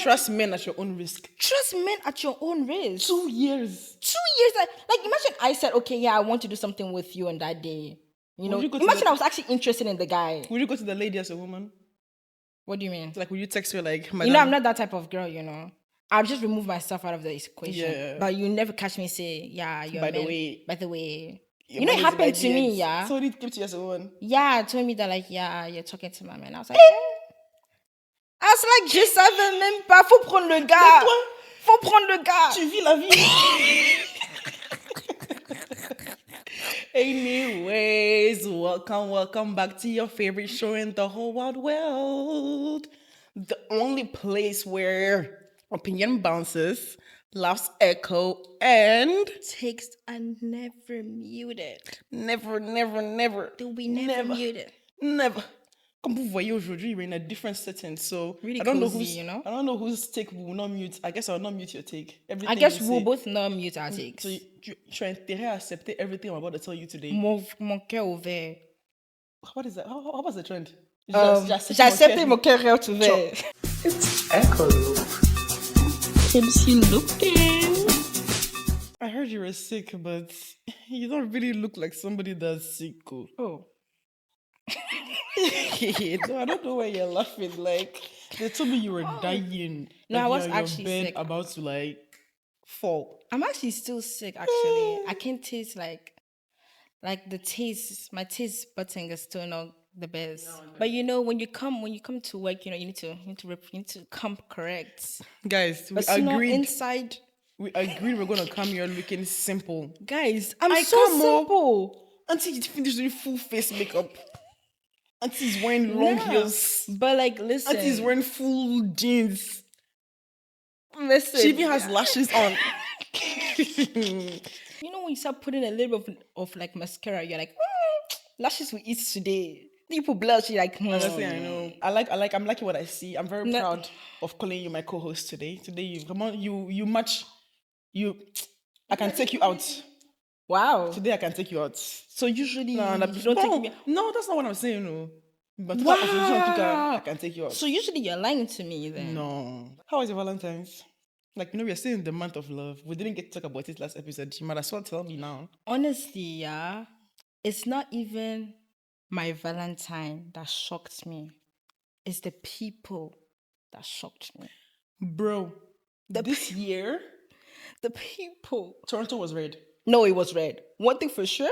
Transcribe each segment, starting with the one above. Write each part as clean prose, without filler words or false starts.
trust men at your own risk. Trust men at your own risk. 2 years. 2 years. Like imagine I said, okay, yeah, I want to do something with you on that day. You know, imagine I was actually interested in the guy. Would you go to the lady as a woman? What do you mean? Like, would you text her like, Madam? You know, I'm not that type of girl, you know. I'll just remove myself out of the equation. Yeah. But you never catch me say, yeah, you're By the way. You know, it happened to me, yeah. So it kept you as a woman? Yeah, told me that, like, yeah, you're talking to my man. I was like, I was like, je savais même pas, faut prendre le gars. Faut prendre le gars. Tu vis la vie. Anyways, welcome back to your favorite show in the whole wide world. The only place where opinion bounces, laughs echo, and texts are never muted. Never. Do we never mute it? Never. Comme vous voyez aujourd'hui, we're in a different setting, so really I don't cozy, know who's, you know? I don't know whose take will not mute. I guess I'll not mute your take. I guess we'll both not mute our takes. So tu as intérêt à accepter everything I'm about to tell you today. Mon cœur ouvert. What is that? How was the trend? J'ai accepté mon cœur ouvert. It's Echo. MC looking. I heard you were sick, but you don't really look like somebody that's sick. Oh. No, I don't know why you're laughing. Like, they told me you were dying. No, like I was actually bed sick. About to like fall. I'm actually still sick. Actually, I can't taste like the taste. My taste budding is still not the best. No. But you know, when you come to work, you know, you need to come correct. Guys, but we agreed inside. We agreed we're gonna come here looking simple. Guys, I'm so simple. Until you finish doing full face makeup. Auntie's wearing long heels. But like, listen. Auntie's wearing full jeans. Listen. She even has lashes on. You know when you start putting a little bit of like mascara, you're like, lashes we eat today. Then you put blush, you're like, Honestly, I know. I'm liking what I see. I'm very proud of calling you my co-host today. Today you match. I can take you out. Wow. Today I can take you out. So usually you don't take me. No, that's not what I'm saying. No. But wow. I can take you out. So usually you're lying to me then. No. How was your Valentine's? Like, you know, we're still in the month of love. We didn't get to talk about it last episode. You might as well tell me now. Honestly, yeah. It's not even my Valentine that shocked me. It's the people that shocked me. Bro, this year, the people. Toronto was red. No, it was red. One thing for sure,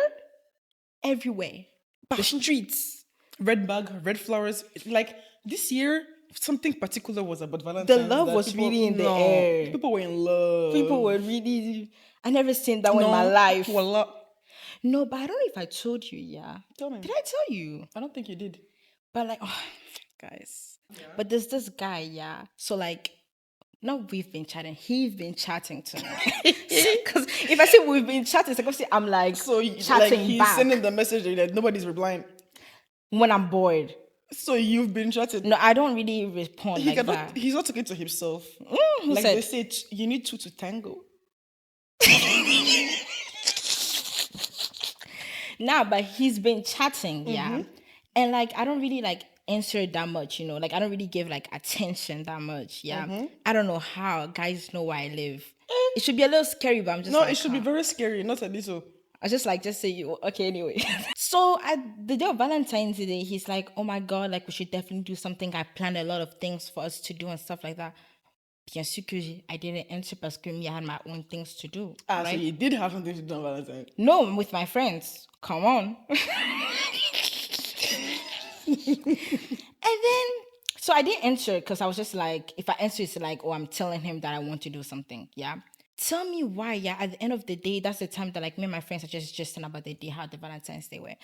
everywhere. The streets. Red bag, red flowers. Like, this year, something particular was about Valentine's. The love was really in the air. People were in love. People were really... I never seen that one in my life. Voila. No, but I don't know if I told you, yeah. Tell me. Did I tell you? I don't think you did. But like, guys. Yeah. But there's this guy, yeah. So like, not we've been chatting. He's been chatting to me. Because if I say we've been chatting, I'm like so chatting like he's back. Sending the message that nobody's replying. When I'm bored. So you've been chatting? No, I don't really respond that. He's not talking to himself. Who said? They say, you need two to tango. Nah, but he's been chatting, yeah. And like, I don't really like answer that much, you know, like I don't really give like attention that much, yeah. I don't know how guys know where I live. It should be a little scary, but I'm just it should be very scary, not a little. I just say you okay anyway. So at the day of Valentine's Day, he's like, oh my god, like we should definitely do something. I planned a lot of things for us to do and stuff like that. Bien sûr que I didn't answer because I had my own things to do. Right? So you did have something to do on Valentine's? No, with my friends. Come on. And then, so I didn't answer because I was just like, if I answer, it's like, oh, I'm telling him that I want to do something. Yeah. Tell me why, yeah. At the end of the day, that's the time that like me and my friends are just saying about the day, how the Valentine's Day were.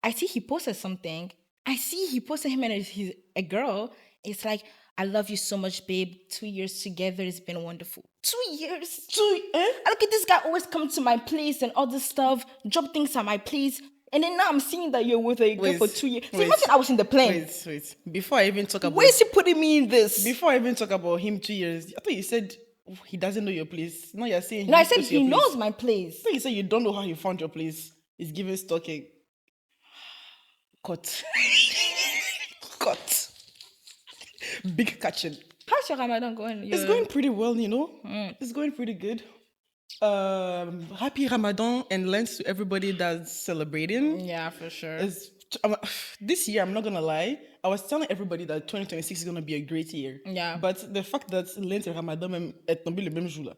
I see he posted something. I see he posted him and a girl. It's like, I love you so much, babe. 2 years together. It's been wonderful. 2 years? I look at this guy always come to my place and all this stuff, drop things at my place. And then now I'm seeing that you're with a girl for 2 years. So imagine I was in the plane. Wait. Before I even talk about... Where is he putting me in this? Before I even talk about him 2 years, I thought you said he doesn't know your place. No, you're saying... No, I said he knows my place. I thought you said you don't know how he found your place. He's giving stalking. Cut. Big catching. How's your Ramadan going? It's going pretty well, you know. It's going pretty good. Happy Ramadan and Lent to everybody that's celebrating. Yeah, for sure. Is I'm- this year, I'm not gonna lie. I was telling everybody that 2026 is gonna be a great year. Yeah. But the fact that Lent et Ramadan est tombé le même jour là,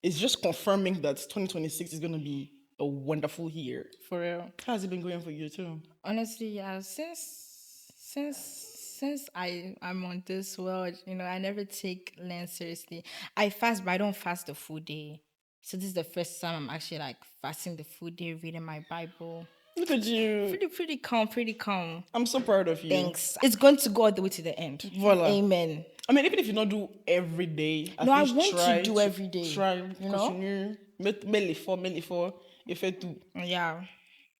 is just confirming that 2026 is gonna be a wonderful year. For real. How's it been going for you too? Honestly, yeah. Since I'm on this world, I never take Lent seriously. I fast, but I don't fast the full day. So this is the first time I'm actually like fasting the full day, reading my Bible. Look at you. Pretty calm. I'm so proud of you. Thanks. It's going to go all the way to the end. Voila. Amen. I mean, even if you don't do every day, at No, I least want try to do every day. Try, you know? continue. Mets l'effort, et fais tout. Yeah.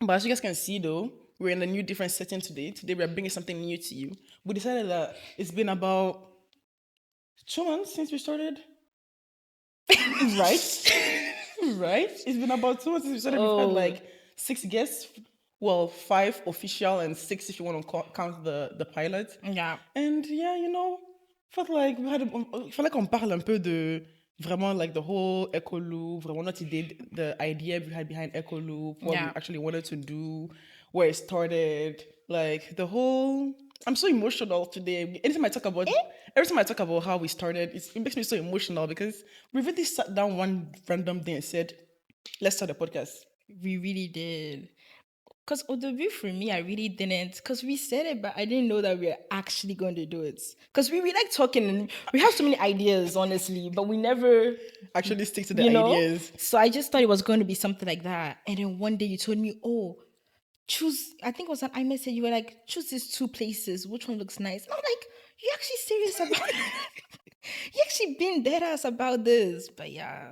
But as you guys can see, though, we're in a new, different setting today. Today, we're bringing something new to you. We decided that it's been about 2 months since we started. Right? Right? It's been about 2 months since we started. We've had like 6 guests. Well, 5 official and 6 if you want to count the pilot. Yeah. And yeah, felt like on parle un peu de vraiment like the whole Echo Loop, vraiment notre idée, the idea we had behind Echo Loop, what we actually wanted to do, where it started, like the whole. I'm so emotional today. Every time I talk about how we started, it makes me so emotional because we really sat down one random day and said, let's start a podcast. We really did. Because au début, for me, I really didn't. Because we said it, but I didn't know that we were actually going to do it. Because we like talking and we have so many ideas, honestly, but we never actually stick to the ideas. So I just thought it was going to be something like that. And then one day you told me, choose, I think it was an iMessage, you were like, choose these 2 places. Which one looks nice? And I'm like, you actually serious about it? You actually been dead ass about this. But yeah,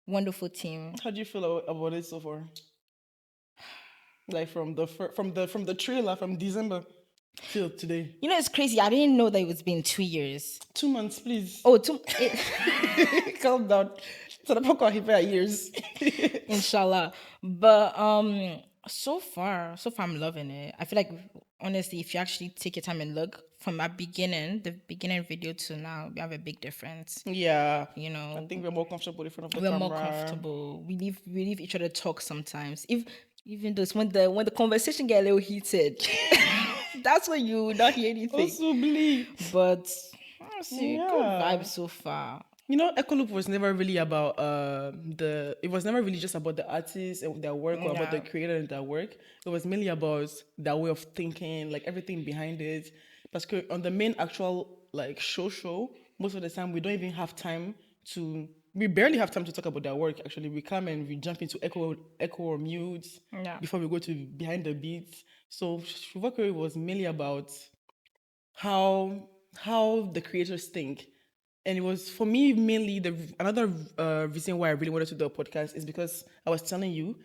wonderful team. How do you feel about it so far? Like from the trailer from December till today. It's crazy. I didn't know that it was been 2 years. 2 months, please. Oh, Calm down. So the podcast here years. Inshallah. But so far I'm loving it. I feel like honestly, if you actually take your time and look from the beginning video to now, we have a big difference. Yeah. I think we're more comfortable in front of the camera. We're more comfortable. We leave each other talk sometimes. Even though it's when the conversation get a little heated, that's when you not hear anything. Possibly. But honestly, good vibe so far. Echo Loop was never really about it was never really just about the artists and their work or about the creator and their work. It was mainly about their way of thinking, like everything behind it. Because on the main actual like show, most of the time we don't even have time we barely have time to talk about their work. Actually, we come and we jump into echo or mute before we go to behind the beats. So Shuvakari was mainly about how the creators think. And it was, for me, mainly another reason why I really wanted to do a podcast is because I was telling you,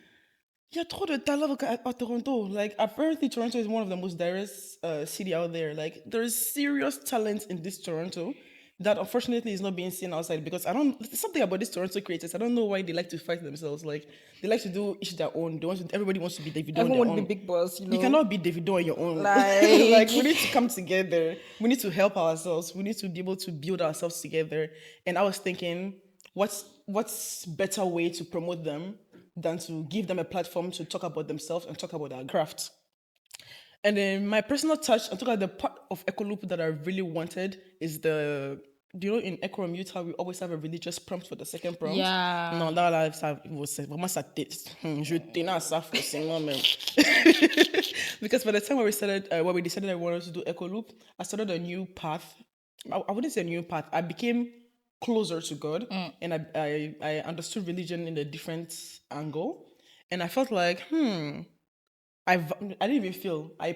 il y a trop de talent à Toronto. Like, apparently Toronto is one of the most diverse city out there. Like, there is serious talent in this Toronto that unfortunately is not being seen outside because there's something about these Toronto creators. I don't know why they like to fight themselves. Like, they like to do each their own. Everybody wants to be Davido on their own. Everyone want to be big boss, You cannot be Davido on your own. Like, we need to come together. We need to help ourselves. We need to be able to build ourselves together. And I was thinking, what's better way to promote them than to give them a platform to talk about themselves and talk about their craft. And then my personal touch, I took out the part of Echo Loop that I really wanted is in Echo Mute how we always have a religious prompt for the second prompt. Yeah. Non, là, ça, vraiment ça je tenais à ça forcément même. Because by the time when we decided I wanted to do Echo Loop, I started a new path. I wouldn't say a new path. I became closer to God, and I understood religion in a different angle, and I felt like, I didn't even feel. I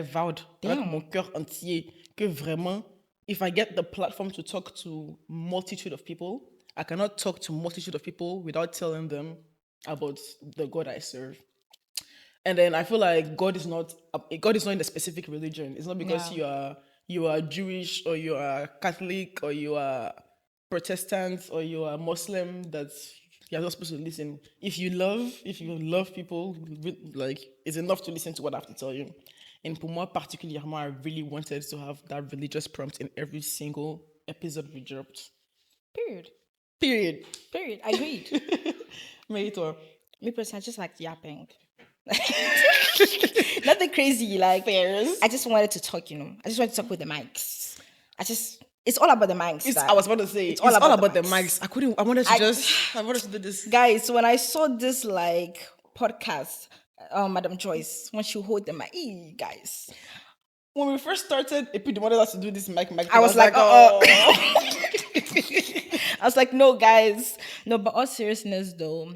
vowed avec mon cœur entier que vraiment, if I get the platform to talk to multitude of people, I cannot talk to multitude of people without telling them about the God I serve. And then I feel like God is not in a specific religion. It's not because you are Jewish or you are Catholic or you are Protestant or you are Muslim that you're not supposed to listen. If you love people, like, it's enough to listen to what I have to tell you. And pour moi, particulièrement, I really wanted to have that religious prompt in every single episode we dropped. Period. Period. Period. Agreed. Mais toi? Me personally, I just like yapping. Nothing crazy. Like, Fairs. I just wanted to talk, I just wanted to talk with the mics. It's all about the mics. I was about to say, it's all about the mics. I wanted to do this. Guys, when I saw this, like, podcast, Madam Joyce, when she hold the mic, guys. When we first started, Epi wanted us to do this mic. I was like, oh. I was like, no, guys. No, but all seriousness, though,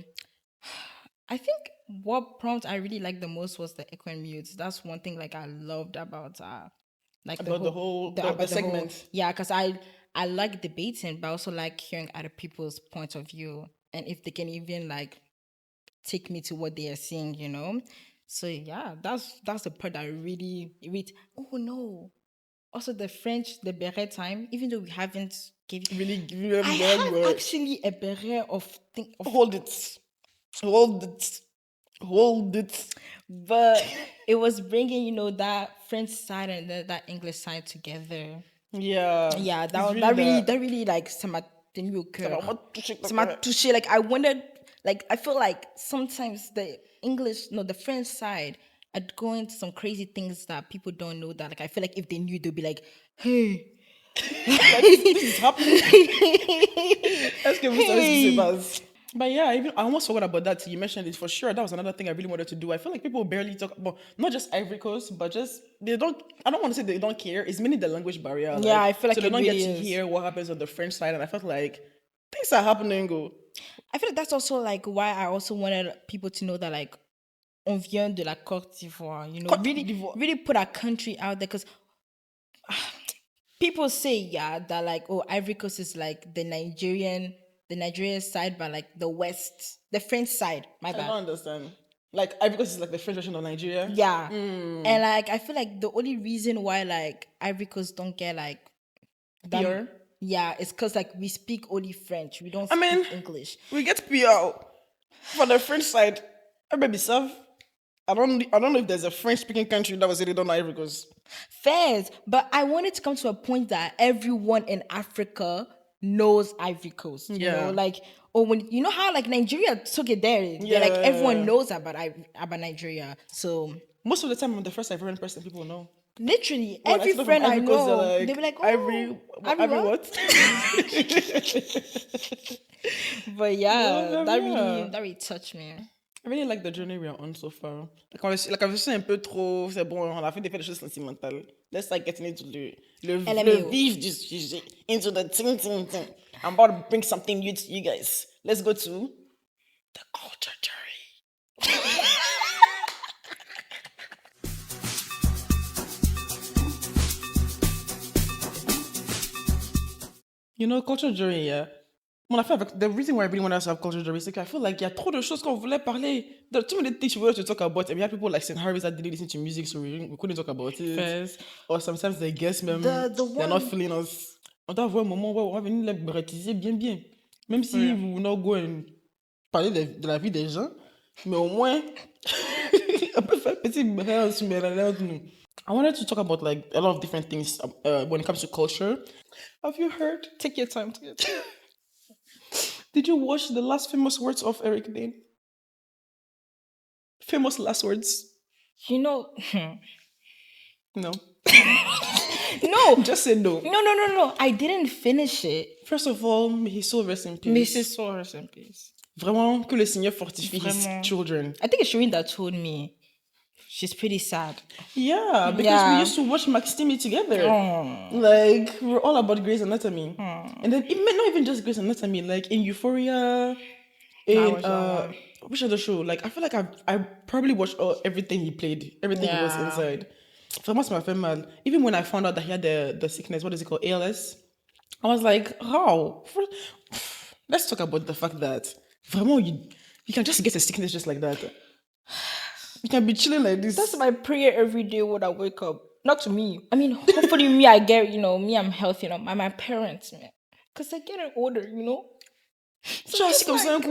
I think what prompt I really liked the most was the echo and mute. That's one thing like I loved about the segment. Yeah, because I like debating, but I also like hearing other people's point of view and if they can even like take me to what they are seeing. So yeah, that's the part that I really oh no. Also the beret time, even though we haven't Really I have actually a beret of hold it. But it was bringing, that French side and that English side together. Yeah, that really like ça m'a tenu au cœur. Ça m'a touché. Like I wondered, like I feel like sometimes the French side are going to some crazy things that people don't know that. Like I feel like if they knew, they'd be like, hey. This is happening. Let's give me some. But yeah, I almost forgot about that. You mentioned it for sure. That was another thing I really wanted to do. I feel like people barely talk about not just Ivory Coast, but just they don't. I don't want to say they don't care. It's mainly the language barrier. Yeah, I feel like so they don't really get to hear what happens on the French side, and I felt like things are happening. I feel like that's also like why I also wanted people to know that like on vient de la Côte d'Ivoire. Really put our country out there because. People say that like Ivory Coast is like the Nigerian side, but like the West, the French side. My bad. I don't understand. Like Ivory Coast is like the French version of Nigeria. Yeah, and like I feel like the only reason why like Ivory Coast don't get like pure. Yeah, it's because like we speak only French. We don't speak English. We get pure for the French side. Maybe serve. I don't know if there's a French-speaking country that was really done Ivory Coast. Fairs, but I wanted to come to a point that everyone in Africa knows Ivory Coast. You know, like when how like Nigeria took it there. Yeah, like everyone knows about Nigeria. So most of the time, I'm the first Ivorian person people know. Literally, every friend I know, like, they be like, Ivory what? But yeah, that really touched me. I really like the journey we are on so far. La conversation est un peu trop, c'est bon, on a fait des choses sentimentales. Let's like getting into le vif du sujet, into the thing. I'm about to bring something new to you guys. Let's go to the culture jury. Culture jury, yeah. The reason why I really want us to have culture jury is I feel like il y a trop de choses qu'on voulait parler. There are too many things we wanted to talk about, and we had people like St. Harvey's that didn't listen to music, so we couldn't talk about it. First. Or sometimes they guess they're not feeling us. On doit avoir un moment où on va venir les baptiser bien. Même si we will not go and parler de la vie des gens, mais au moins on peut faire petit nous. I wanted to talk about like a lot of different things when it comes to culture. Have you heard? Take your time. Did you watch the last famous words of Eric Dane? Famous last words? No. No. Just say no. No. I didn't finish it. First of all, may his soul rest in peace. Vraiment, que le Seigneur fortifie his children. I think it's Shireen that told me. She's pretty sad. Yeah, because we used to watch Max Timmy together. Like, we're all about Grey's Anatomy. And then, not even just Grey's Anatomy, like in Euphoria, in, which other show? Like, I feel like I probably watched everything he played, everything he was inside. Vraiment, ça m'a fait mal. Even when I found out that he had the sickness, what is it called, ALS, I was like, how? Let's talk about the fact that, vraiment, you can just get a sickness just like that. You can be chilling like this. That's my prayer every day when I wake up. Not to me. I mean, hopefully me, I get, me, I'm healthy, my parents, man. Because I get older, So just like,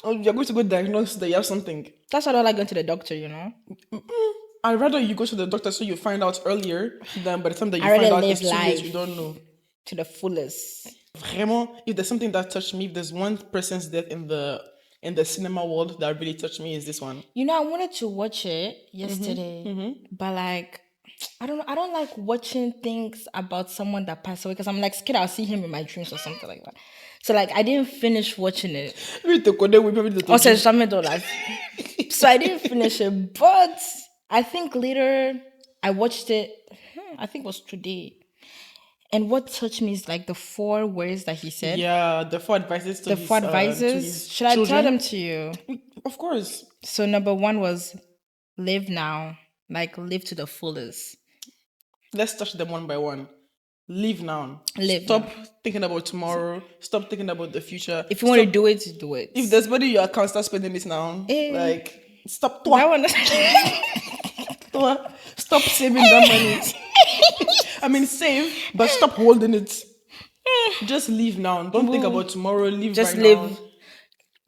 you're going to go diagnose that you have something. That's why I don't like going to the doctor, I'd rather you go to the doctor so you find out earlier than by the time that you I rather find out live it's too late, life you don't know. to the fullest. Vraiment, if there's something that touched me, if there's one person's death in the cinema world that really touched me, is this one. You know, I wanted to watch it yesterday, but like, I don't know. I don't like watching things about someone that passed away because I'm like scared I'll see him in my dreams or something like that. So like, I didn't finish watching it. Also, so I didn't finish it, but I think later I watched it. I think it was today. And what touched me is like the 4 words that he said. Yeah, the 4 advices to The his 4 to advices. his Should I tell children. them to you? Of course. So number 1 was live now, like live to the fullest. Let's touch them one by one. Live now. Live Stop now. thinking about tomorrow. Stop thinking about the future. If you want to do it, do it. If there's money in your account, start spending it now. Like, stop. That one. Stop saving that money. I mean, save, but stop holding it. Just live now. Don't think about tomorrow. Live Just right live. now.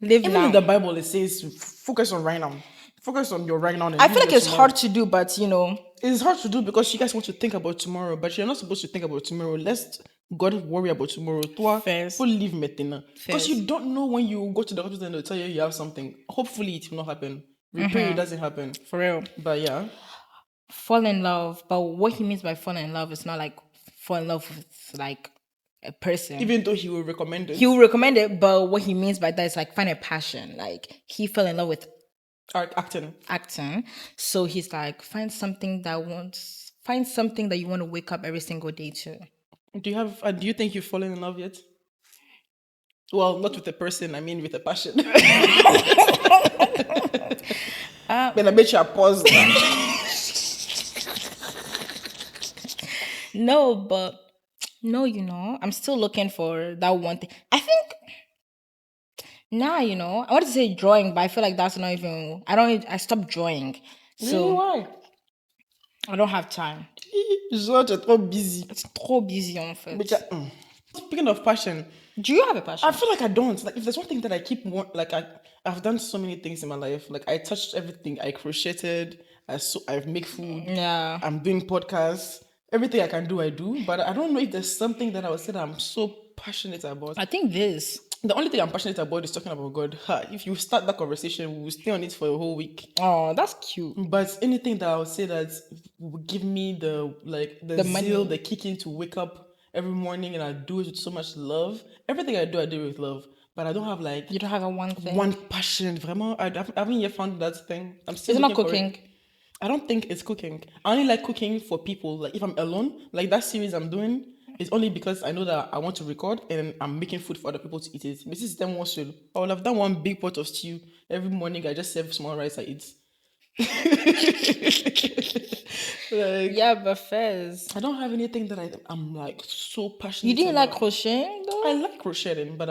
Live Even now. in the Bible, it says focus on right now. Focus on your right now. And I feel live like your it's tomorrow. hard to do, but you know. It's hard to do because you guys want to think about tomorrow, but you're not supposed to think about tomorrow. Let's God worry about tomorrow. Toi, First. faut live maintenant. Because First. you don't know when you go to the hospital and they'll tell you you have something. Hopefully it will not happen. We pray it doesn't happen. For real. But yeah. Fall in love. But what he means by fall in love is not like fall in love with like a person. Even though he will recommend it. He will recommend it, but what he means by that is like find a passion. Like he fell in love with acting. So he's like, find something that you want to wake up every single day to. Do you think you've fallen in love yet? Well, not with a person, I mean with a passion. When I made you pause. No, you know, I'm still looking for that one thing. I think now, you know, I want to say drawing, but I feel like that's not even. I stopped drawing. So why? I don't have time. Genre, tu es trop busy. It's trop busy en fait. Speaking of passion, do you have a passion? I feel like I don't. Like if there's one thing that I keep like I've done so many things in my life. Like I touched everything. I crocheted. I make food. Yeah. I'm doing podcasts. Everything I can do, I do. But I don't know if there's something that I would say that I'm so passionate about. I think this. The only thing I'm passionate about is talking about God. If you start that conversation, we will stay on it for a whole week. Oh, that's cute. But anything that I would say that would give me the zeal, the kicking to wake up every morning and I do it with so much love. Everything I do it with love. But I don't have like... You don't have a one thing? One passion. Vraiment, I haven't yet found that thing. I'm still Is it not cooking? I don't think it's cooking. I only like cooking for people. Like if I'm alone, like that series I'm doing, it's only because I know that I want to record and I'm making food for other people to eat it. This is them also. I would have done one big pot of stew every morning. I just serve small rice I eat. Like, yeah, but first, I don't have anything that I'm like so passionate. You didn't about. like crocheting though? I like crocheting, but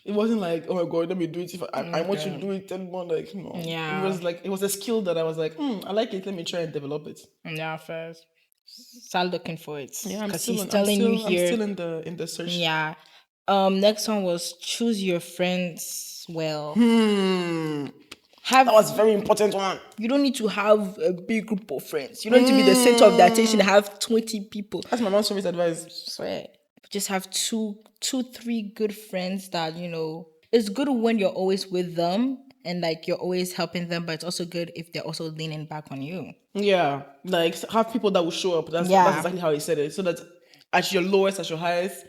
it wasn't like, oh my god, let me do it. If I want to do it, then more like, no. Yeah. It was a skill that I was like, I like it. Let me try and develop it. Yeah, first. Start looking for it. Yeah, because he's telling you here. I'm still in the search. Yeah. Next one was choose your friends well. That was a very important one. You don't need to have a big group of friends. You don't need to be the center of the attention and have 20 people. That's my mom's favorite advice. Swear. Just have two, 3 good friends that, you know, it's good when you're always with them and like you're always helping them, but it's also good if they're also leaning back on you. Yeah. Like have people that will show up. That's exactly how he said it. So that at your lowest, at your highest,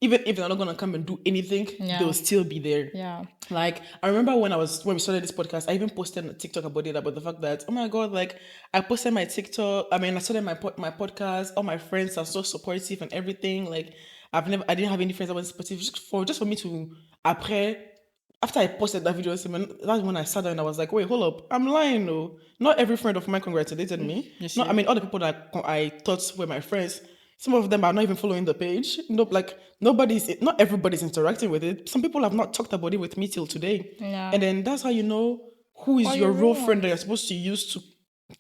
even if they're not gonna come and do anything, they'll still be there. Yeah. Like I remember when we started this podcast, I even posted a TikTok about it, about the fact that, oh my god, like I posted my TikTok. I mean, I started my podcast. All my friends are so supportive and everything. Like I didn't have any friends that were supportive. Just for me to after I posted that video, that's when I sat down and I was like, wait, hold up, I'm lying, no. Not every friend of mine congratulated me. Yes, I mean, all the people that I thought were my friends. Some of them are not even following the page. Not everybody's interacting with it. Some people have not talked about it with me till today. Yeah. And then that's how you know who is your real friend that you're supposed to use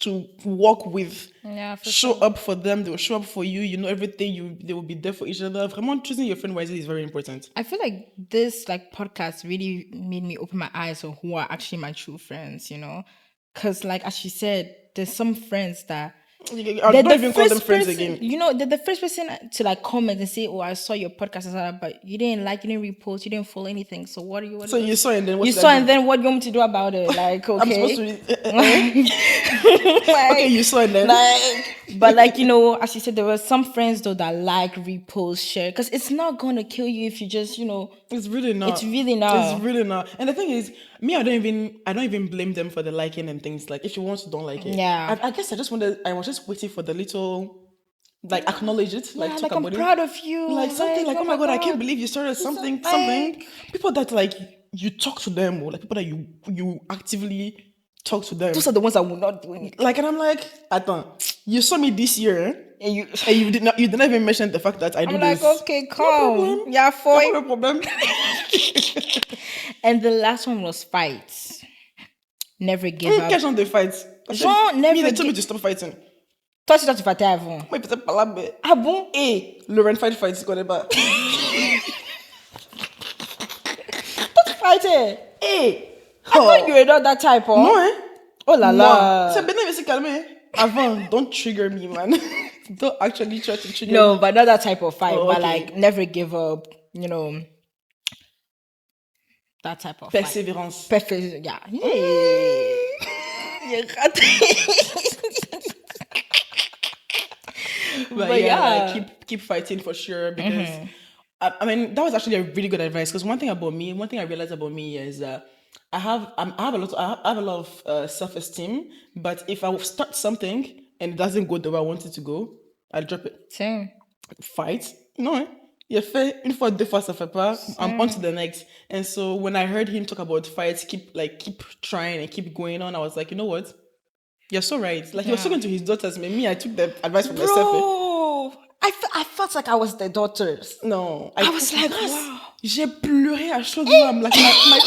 to walk with. Yeah, show up for them, they will show up for you. You know everything. They will be there for each other. Vraiment, choosing your friend wisely is very important. I feel like this podcast really made me open my eyes on who are actually my true friends, you know? Because, like, as she said, there's some friends that I they're don't the even call them first friends person, again. you know, they're the first person to like comment and say, "Oh, I saw your podcast," and stuff, but you didn't like, you didn't repost, you didn't follow anything. So what do you? So you saw it and then what you should saw, I and do? then what do you want me to do about it? Like, I'm supposed to okay, be. Okay, you saw it then. but like, you know, as you said, there were some friends though that like repost, share, because it's not gonna kill you if you just, you know, It's really not. it's really not. It's really not. And the thing is, me, I don't even blame them for the liking and things. Like, if you want to, don't like it. Yeah. I guess I was just waiting for the little, like, acknowledge it, like, Yeah, talk like, I'm about it. proud of you. Like, something like, oh my God, I can't God. believe you started something, like- something. People that, like, you talk to them, or like people that you actively talk to them. Those are the ones that will not do anything. Like, and I'm like, Attends, you saw me this year, eh? And you, And you did not even mention the fact that I do I'm like, this. okay, No calm. problem. Yeah, fine. No problem. And the last one was fights. Never give up. Catch on the fights. Jean, never Me, they told me gi- to stop fighting. Toi, tu dois te fâter avant. Moi, peut-être pas là, mais. Ah bon? Hey, Lauren fight, tu connais pas. Toi, tu fightais. Hey! I thought you were not that type, oh. Non, hein? Oh là là. C'est bien, mais c'est calmé. Avant, don't trigger me, man. Don't actually try to trigger me. No, but not that type of fight. Oh, But okay. like, never give up, you know. That type of Perseverance. fight. Yeah. Hey. You got But But yeah, yeah. like, keep fighting for sure, because I mean, that was actually a really good advice, because one thing I realized about me is I have a lot of self-esteem, but if I start something and it doesn't go the way I want it to go, I'll drop it. Same. Fight? No, eh? Il a fait une fois, deux fois, ça fait pas. I'm on to the next. And so when I heard him talk about fights, keep trying and keep going on, I was like, you know what? You're so right. Like, he was talking to his daughters. Me, I took the advice from myself. Eh? Bro, I felt like I was the daughters. No. I was like, wow. J'ai pleuré à chaudes larmes. Like, my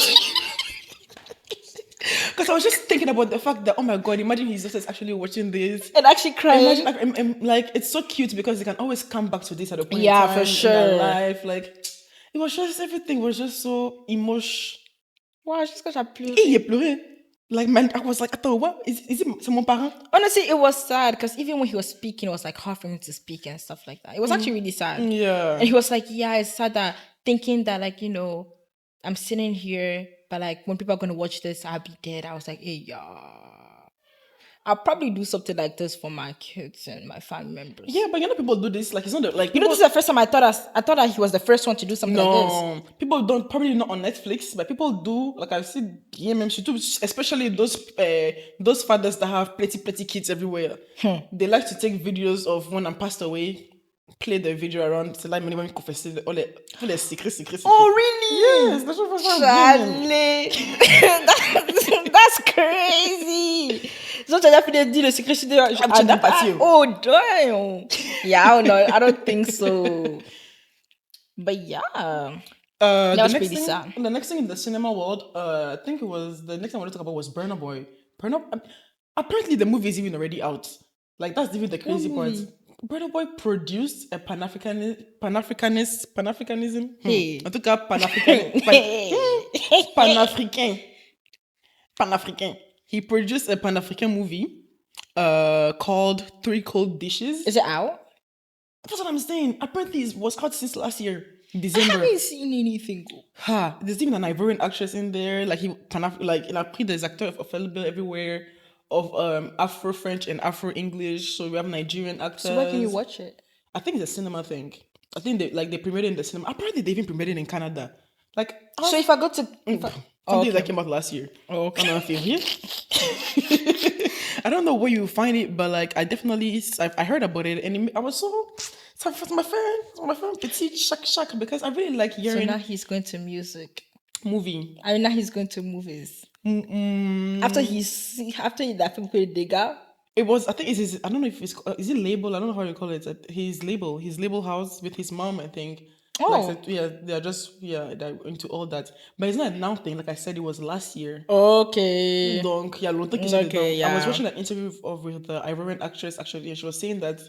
because I was just thinking about the fact that, oh my God, imagine his daughters actually watching this. And actually crying. Imagine, like, it's so cute because they can always come back to this at a point Yeah, in time for in sure. their life. Like, it was just, everything was just so emotional. Wow, just because I pleuré. Et il a pleuré. Like, man, I was like, attends, what? Is it, c'est mon parent? Honestly, it was sad because even when he was speaking, it was like hard for him to speak and stuff like that. It was actually really sad. Yeah. And he was like, yeah, it's sad that thinking that, like, you know, I'm sitting here, but like when people are going to watch this, I'll be dead. I was like, hey, yeah. I'll probably do something like this for my kids and my family members. Yeah, but you know, people do this. Like, it's not the, like, You know, people, this is the first time I thought that he was the first one to do something like this. no, people don't, probably not on Netflix, but people do. Like, I've seen DMM too, especially those fathers that have plenty kids everywhere. They like to take videos of when I'm passed away, play the video around. C'est là, minimum confesser all les secrets. Oh, really? Yes, that's what I'm saying. Charlie. That's crazy. So tu as fini dire le secret chez toi. I'm not party. Oh, damn. Yeah, I don't know. I don't think so. But yeah. The was next pretty thing, sad. The next thing in the cinema world, I think it was the next thing I wanted to talk about was Burna Boy. Apparently the movie is even already out. Like, that's even the crazy part. Burna Boy produced a Pan-Africanism. Hey. En tout cas, Pan-African. He produced a Pan-African movie called Three Cold Dishes. Is it out? That's what I'm saying. Apparently it was out since last year, I December. haven't seen anything. There's even an Ivorian actress in there. Like, il a pris des acteurs available everywhere of Afro-French and Afro-English. So we have Nigerian actors. So where can you watch it? I think it's a cinema thing. I think they premiered it in the cinema. Apparently they even premiered it in Canada. Like, So if I go to... something that came out last year. Oh, okay. On février. I don't know where you find it, but like, I heard about it, and I was so my friend Petit Shak, because I really like So hearing now he's going to music. movie. I mean, now he's going to movies. After that film called Digga. It was, I think it's I don't know if it's is it label? I don't know how you call it. His label house with his mom, I think. Oh. Like, they're into all that. But it's not a now thing. Like I said, it was last year. Okay. Donc, il y a longtemps qu'ils sont dedans. yeah. I was watching an interview with the Ivorian actress, actually, and she was saying that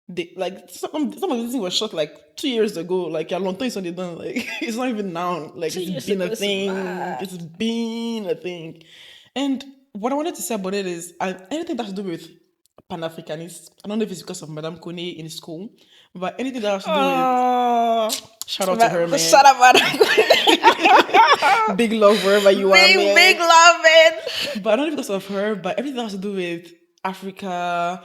they, like, some of the things was shot like 2 years ago. Like, il y a longtemps ils sont dedans. Like, it's not even now. Like, 2 it's years been ago, a thing. c'est mad. It's been a thing. And what I wanted to say about it is anything that has to do with Pan-Africanists. I don't know if it's because of Madame Kone in school, but anything that has to do with Oh, shout out to her, man. shut up, man. Big love wherever you are, man. Big love, man. But not because of her, but everything that has to do with Africa,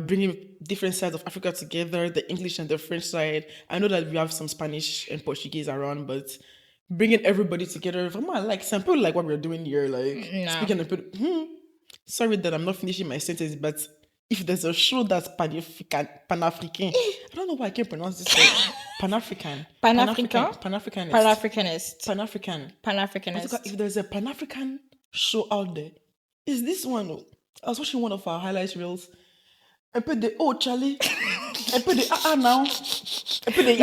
bringing different sides of Africa together, the English and the French side. I know that we have some Spanish and Portuguese around, but bringing everybody together. Like some people like what we're doing here, like speaking of people. Sorry that I'm not finishing my sentence, but if there's a show that's Pan-African, I don't know why I can't pronounce this word. Pan-African. Pan-Africanist. If there's a Pan-African show out there, is this one? I was watching one of our highlights reels. I put the Charlie. I put the now. I put the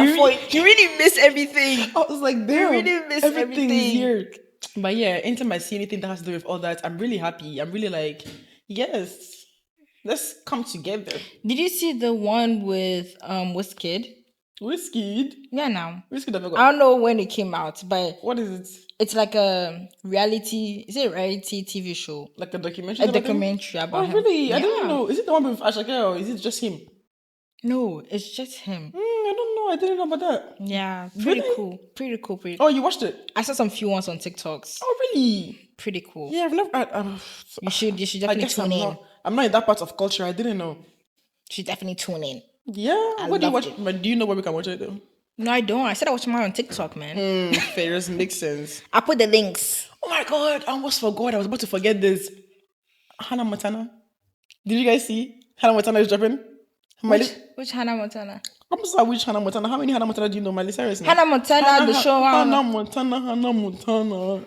You really miss everything. I was like, damn, really miss everything is everything. here. But yeah, anytime I see anything that has to do with all that, I'm really happy. I'm really like, yes, let's come together. Did you see the one with Wizkid? Wizkid? Yeah, now. Wizkid, I don't know when it came out, but what is it? It's like a reality. Is it a reality TV show? Like a documentary? A documentary about him. Really? Yeah. I didn't know. Is it the one with Ashake or is it just him? No, it's just him. I don't know. I didn't know about that. Yeah, Really? Pretty cool. Oh, you watched it? I saw some few ones on TikToks. Oh, really? Pretty cool. Yeah, I've never. You should I definitely guess tune in. I'm not in that part of culture. I didn't know. You should definitely tune in. Yeah. What do you watch? But do you know where we can watch it though? No, I don't. I said I watched mine on TikTok, man. Fair, makes sense. I put the links. Oh my god, I almost forgot. I was about to forget this. Hannah Montana. Did you guys see? Hannah Montana is dropping. Which Hannah Montana? I'm sorry, which Hannah Montana? How many Hannah Montana do you know, Miley Cyrus? Hannah Montana, the show. Hannah Montana.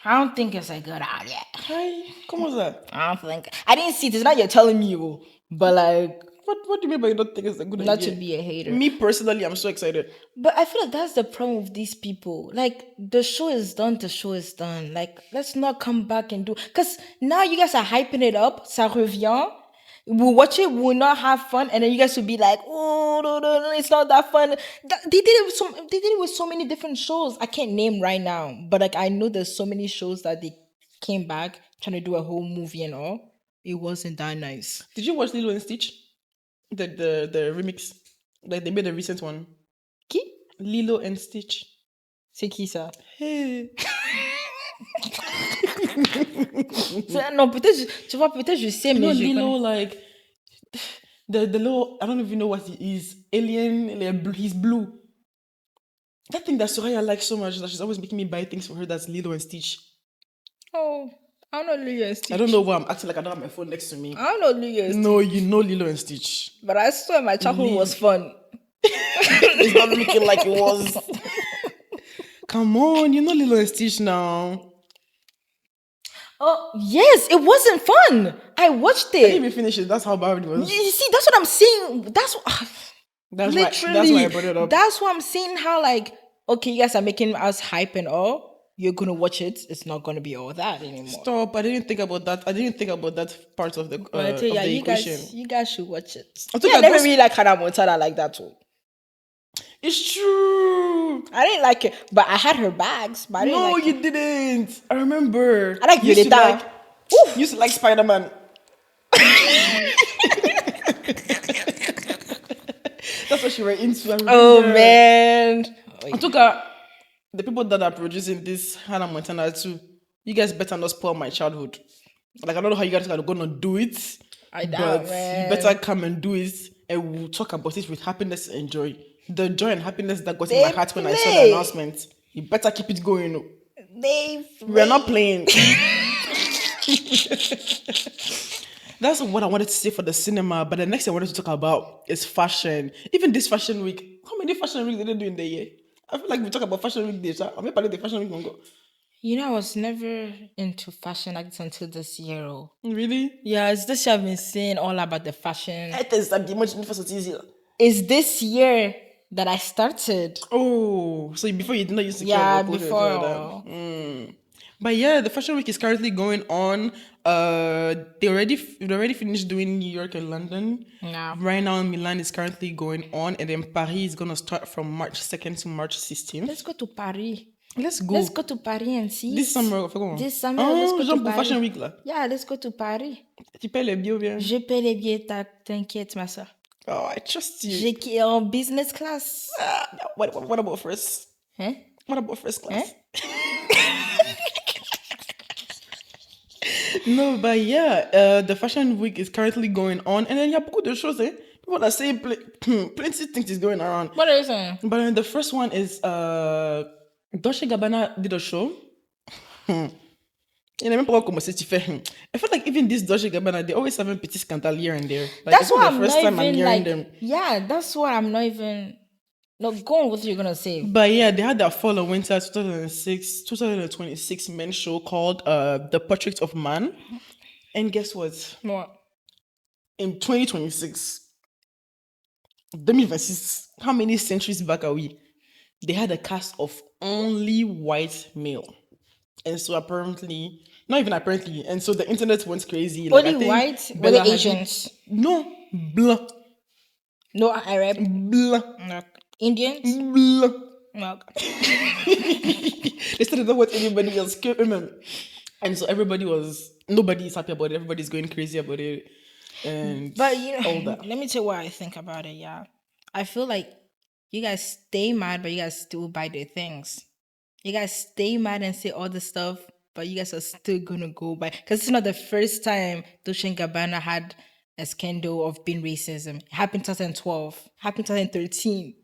I don't think it's a good idea. Hi, come on, that? I don't think. I didn't see this. Now you're telling me, but like. What do you mean by you don't think it's a good idea? Not to be a hater. Me personally, I'm so excited. But I feel like that's the problem with these people. Like, the show is done. Like, let's not come back and do... Because now you guys are hyping it up. Ça revient. We'll watch it. We'll not have fun. And then you guys will be like, oh, no, it's not that fun. They did it with so many different shows. I can't name right now. But, like, I know there's so many shows that they came back trying to do a whole movie and all. It wasn't that nice. Did you watch Lilo and Stitch? The remix, like they made a recent one. Qui? Lilo and Stitch. C'est qui ça? Hey. Non, peut-être je sais, mais je Lilo, like the little, I don't even know what he is. Alien, like, he's blue. That thing that Soraya likes so much that she's always making me buy things for her. That's Lilo and Stitch. Oh. I don't know Lilo and Stitch. I don't know why I'm acting like I don't have my phone next to me. I don't know Lilo and Stitch. No, you know Lilo and Stitch. But I swear my childhood was fun. It's not looking like it was. Come on, you know Lilo and Stitch now. Oh, yes, it wasn't fun. I watched it. I didn't even finish it. That's how bad it was. You see, that's what I'm saying. That's why I brought it up. That's why I'm saying how, like, okay, you guys are making us hype and all. You're gonna watch it. It's not gonna be all that anymore. Stop! I didn't think about that. I didn't think about that part of the equation. You guys should watch it. I never really like Hannah Montana like that too. It's true. I didn't like it, but I had her bags. But you didn't. I remember. I like Violetta. You used to like Spider-Man. That's what you were into. Oh man! I took her. The people that are producing this Hannah Montana too, you guys better not spoil my childhood. Like, I don't know how you guys are gonna do it, but you better come and do it, and we'll talk about it with happiness and joy. The joy and happiness that got in my heart when I saw the announcement. You better keep it going. We're not playing. That's what I wanted to say for the cinema. But the next thing I wanted to talk about is fashion. Even this fashion week, how many fashion weeks did they do in the year? I feel like we talk about fashion week days. I'm part of the fashion week Mongo. You know, I was never into fashion like this until this year. Really? Yeah, it's this year I've been seeing all about the fashion. It's this year that I started. Oh, so before you did not use to care about before. But yeah, the fashion week is currently going on. They already finished doing New York and London. Yeah. Right now, Milan is currently going on, and then Paris is gonna start from March 2nd to March 16th. Let's go to Paris. Let's go. Let's go to Paris and see. This summer, fais comment? This summer, let's go genre to pour Paris. Fashion Week là. Yeah, let's go to Paris. Tu payes les billets ou bien? Je paie les billets, t'inquiète, ma soeur. Oh, I trust you. J'ai en business class. What about first? Hein? What about first class? No, but yeah, the Fashion Week is currently going on, and then il y a beaucoup de choses. Eh? People are saying plenty of things is going around. What are you saying? But then the first one is Dolce Gabbana did a show. Et même pas comment c'est tu fais. I feel like even this Dolce Gabbana, they always have a petit scandal here and there. Like, That's why I'm not even like. them. Yeah, that's why I'm not even. No, go on what you're gonna say. But yeah, they had that fall and winter 2026 men's show called The Portrait of Man. And guess what? What? In 2026, 2026, how many centuries back are we? They had a cast of only white male. And so apparently, not even apparently, and so the internet went crazy. Like, Only white? Were Bella they Asians? No, blah, No Arab? blah, No. Indians? blah. No. They started what anybody else could remember. And so nobody is happy about it. Everybody's going crazy about it. And But you know, all that. let me tell you what I think about it, yeah. I feel like you guys stay mad, but you guys still buy their things. You guys stay mad and say all the stuff, but you guys are still gonna go buy. Because it's not the first time Dolce & Gabbana had a scandal of being racism. It happened 2012, happened 2013.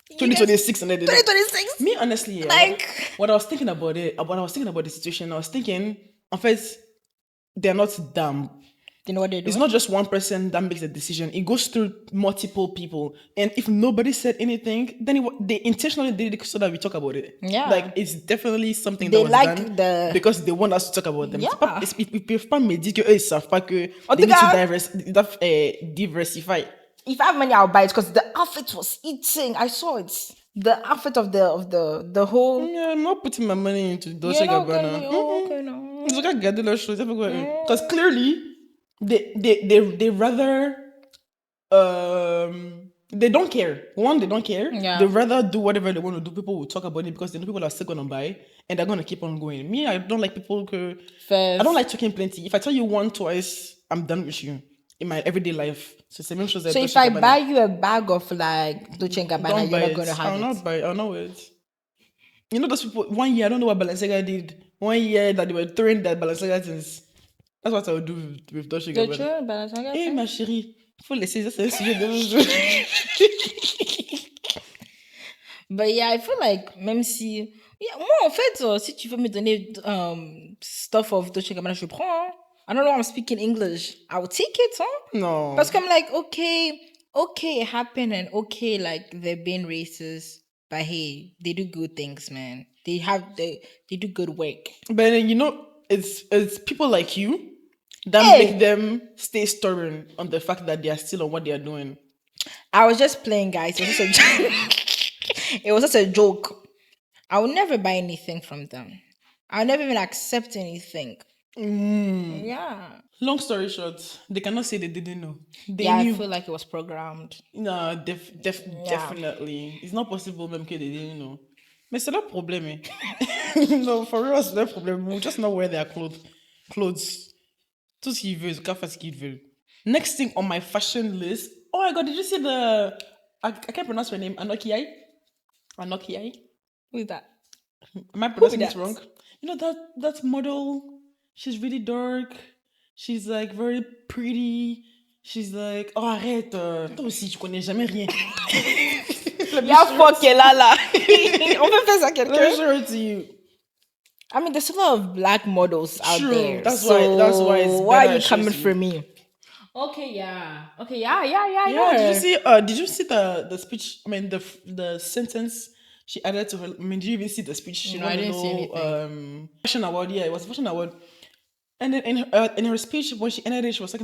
2026 and then 2026? Me, honestly, yeah, Like, what I was thinking about the situation, I was thinking, in fact, they're not dumb. you know what they're doing? It's not just one person that makes a decision. It goes through multiple people. And if nobody said anything, then they intentionally did it so that we talk about it. Yeah. Like, it's definitely something They that was like done because they want us to talk about them. Yeah. Ils peuvent pas me dire que eux, ils savent pas que En they tout need to cas- diversify. If I have money, I'll buy it because the outfit was eating. I saw it. The outfit of the whole. Yeah, I'm not putting my money into Dolce You're not Gabbana. gonna- oh, okay, no. Ils ont qu'à garder leurs choses. Because clearly, they rather they don't care. One, they don't care. Yeah. They rather do whatever they want to do. People will talk about it because they know people are still gonna buy and they're gonna keep on going. Me, I don't like people who I don't like talking plenty. If I tell you one, twice, I'm done with you in my everyday life. So it's the same shows. So if I buy you a bag of like Dolce & Gabbana, you're not going to have I'll it. not buy it. I'll not wear it. You know those people, 1 year, I don't know what Balenciaga did. 1 year that they were throwing that Balenciaga things. That's what I would do with Dolce The Gabbana. true Balenciaga Eh, thing? ma chérie, faut laisser ça, c'est un sujet de But yeah, I feel like même si... Yeah, moi, en fait, si tu veux me donner stuff of Dolce & Gabbana, je prends. Hein. I don't know I'm speaking English. I will take it, huh? No. Parce que I'm like, okay, it happened and okay, like, they're being racist. But hey, they do good things, man. They do good work. But then, you know, it's people like you that Hey. make them stay stubborn on the fact that they are still on what they are doing. I was just playing, guys. It was just a it was just a joke. I will never buy anything from them. I'll never even accept anything. Yeah. Long story short, they cannot say they didn't know. They Yeah, knew. I feel like it was programmed. No, definitely. It's not possible même que they didn't know. Mais c'est leur problème. Eh. No, for real, c'est leur problème. We'll just not wear their clothes. Tout ce qu'ils veulent, ils peuvent faire ce qu'ils veulent. Next thing on my fashion list. Oh my god, did you see the... I can't pronounce her name. Anokiai? Who is that? Am I pronouncing Who this that? wrong? You know that model? She's really dark. She's like very pretty. She's like... Oh, arrête. Toi aussi, tu connais jamais rien. Yeah, fuck it, là. On peut faire ça Let me quelqu'un. show it to you. I mean, there's a lot of black models out True. there. That's why it's why better are you it coming shows for you. me? Okay, yeah. Yeah, Yeah, did you see the speech? I mean, the sentence she added to her. I mean, did you even see the speech? She No, won I the didn't see anything. fashion award. Yeah, it was a fashion award. And then in her speech, when she ended it, she was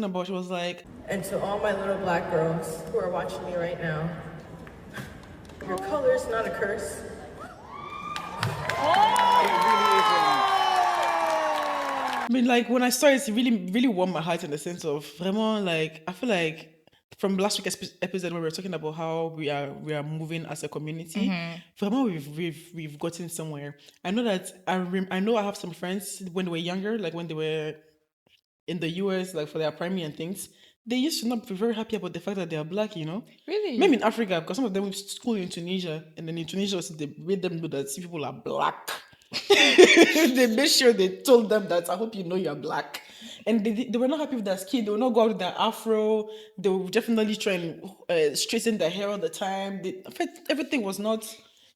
like, And to all my little black girls who are watching me right now, your color is not a curse. I mean, like when I saw it, it really, really warmed my heart in the sense of vraiment, like I feel like from last week's episode where we were talking about how we are moving as a community. From how we've gotten somewhere. I know that I know I have some friends when they were younger, like when they were in the US, like for their primary and things. They used to not be very happy about the fact that they are black, you know? Really? Maybe in Africa, because some of them went to school in Tunisia, and then in Tunisia, also, they made them know that see people are black. They made sure they told them that I hope you know you're black. And they were not happy with their skin. They would not go out with their afro. They would definitely try and straighten their hair all the time. In fact, everything was not.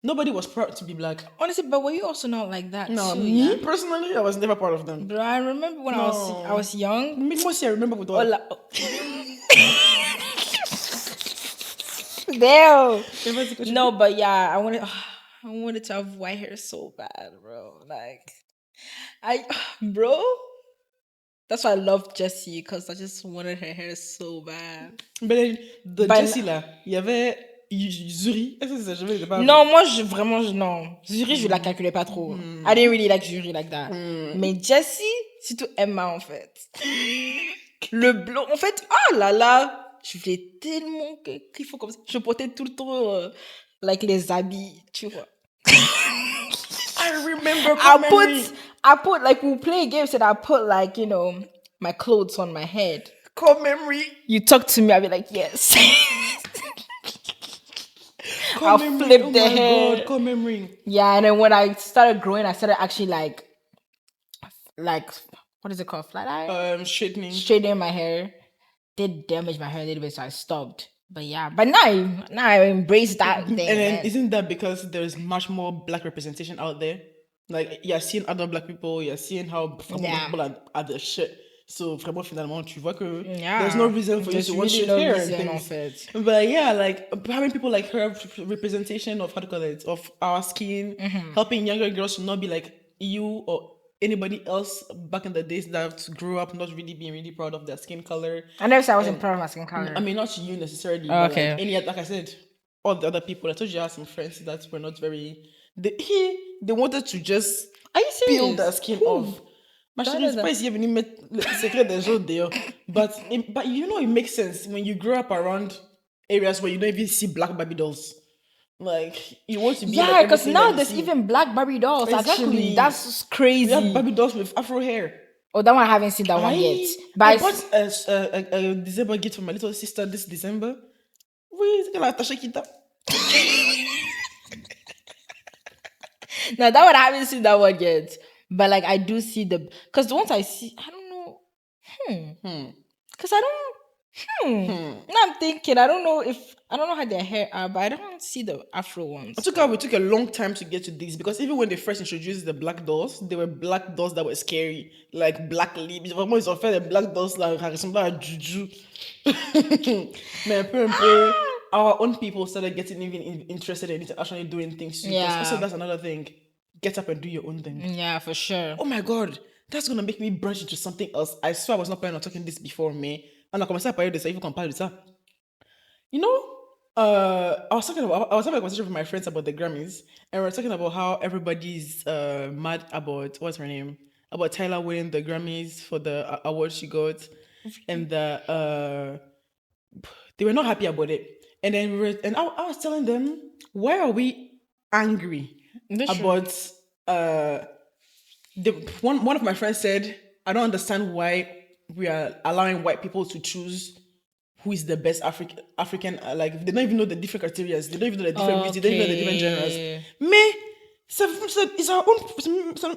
Nobody was proud to be black. Honestly, but were you also not like that No, too? me Yeah? personally, I was never part of them. Bro, I remember when I was young. Me mostly I remember with all. Damn. No, but yeah, I wanted to have white hair so bad, bro. Like, bro. That's why I loved Jessie, because I just wanted her hair so bad. Mais de But- Jessie là, il y avait Zuri. Est-ce que c'est ça? Je vais pas. Non, moi, non. Zuri, je la calculais pas trop. I didn't really like Zuri like that. Mais Jessie, surtout Emma, en fait. Le blond, en fait, oh là là, je voulais tellement qu'il faut comme ça. Je portais tout le temps, like, les habits, tu vois. I remember. I put, like, we play games and I put, like, you know, my clothes on my head. Core memory. You talk to me, I'll be like, yes. Core I'll memory. flip Oh the my hair. God, core memory. Yeah, and then when I started growing, I started actually like, what is it called? Flat iron? Straightening. My hair. Did damage my hair a little bit, so I stopped. But yeah, but now I embrace that thing. And then man. isn't that because there's much more black representation out there? Like you're seeing other black people, you're seeing how people are the shit. So vraiment finalement tu vois que there's no reason for you to wash your hair and things. But yeah, like having people like her representation of how to call it, of our skin, helping younger girls to not be like you or anybody else back in the days that grew up not really being really proud of their skin color. I never said I wasn't proud of my skin color. I mean, not you necessarily, Oh, but okay. like any, like I said, all the other people. I told you I had some friends that were not very. They wanted to just Are you serious? peel their skin off. Ma chérie, c'est pas ici venu mettre le secret des gens dehors. But you know it makes sense when you grow up around areas where you don't even see black Barbie dolls. Like you want to be Yeah, like because everything now that you there's see. even black Barbie dolls. Exactly. Actually, that's crazy. We have Barbie dolls with afro hair. Oh, that one I haven't seen that one yet. But I bought a December gift for my little sister this December. Oui, c'est qu'elle a attaché Kita. No, that one I haven't seen that one yet. But like I do see because the ones I see, I don't know. Because I don't. Now I'm thinking, I don't know how their hair are, but I don't see the afro ones. We took a long time to get to these because even when they first introduced the black dolls, they were black dolls that were scary, like black lips. Vraiment, ils ont fait des black dolls là, qui ressemblaient à Juju. Mais un peu, our own people started getting even interested in actually doing things too. Yeah. So that's another thing. Get up and do your own thing. Yeah, for sure. Oh my God, that's gonna make me branch into something else. I swear I was not planning on talking this before, me. On a commencé à parler de ça, il faut qu'on parle de ça. You know, I was having a conversation with my friends about the Grammys, and we were talking about how everybody's mad about what's her name, about Tyler winning the Grammys for the award she got, and they were not happy about it. And then I was telling them, why are we angry about one of my friends said, I don't understand why we are allowing white people to choose who is the best African, like they don't even know the different criteria, they don't even know the different beauty, they don't even know the different genres. It's our own,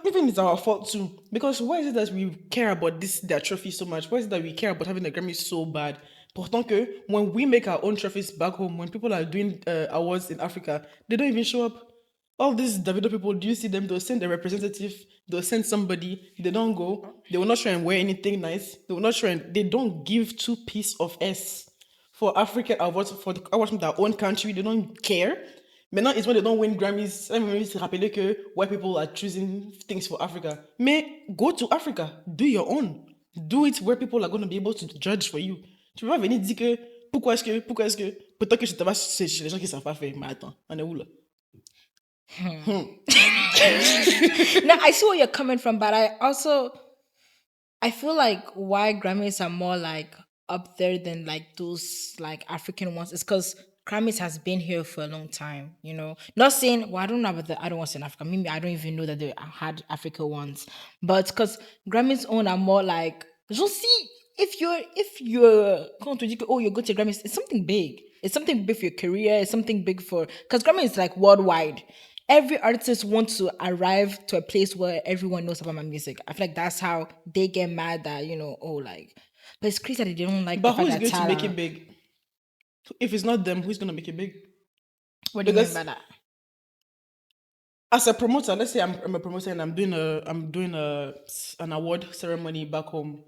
even it's our fault too. Because why is it that we care about their trophy so much? Why is it that we care about having the Grammy so bad? Pourtant que when we make our own trophies back home, when people are doing awards in Africa, they don't even show up. All these Davido people, do you see them? They'll send a representative, they'll send somebody, they don't go, they will not try and wear anything nice, they will not try and, they don't give 2 pieces of S for African awards, for the awards from their own country, they don't care. Maintenant, it's when they don't win Grammys, I'm going to rappeler que white people are choosing things for Africa. Mais go to Africa, do your own. Do it where people are going to be able to judge for you. Tu peux pas venir dire que, pourquoi est-ce que, peut-être que je te vas chez les gens qui ne savent pas faire, mais attends, on est où là? Now I see where you're coming from, but I feel like why Grammys are more like up there than like those like African ones is because Grammys has been here for a long time, you know. Not saying, well, I don't know about the other ones in Africa. Maybe I don't even know that they had Africa ones. But because Grammys own are more like, just see, if you're going to do, oh, you go to Grammys, it's something big. It's something big for your career. It's something big for, because Grammy is like worldwide. Every artist wants to arrive to a place where everyone knows about my music. I feel like that's how they get mad that, you know, oh, like, but it's crazy that they don't like But the who fact is that going to make Tyler. it big? If it's not them, who's going to make it big? What do you mean Because by that? as a promoter, let's say I'm a promoter and I'm doing an award ceremony back home,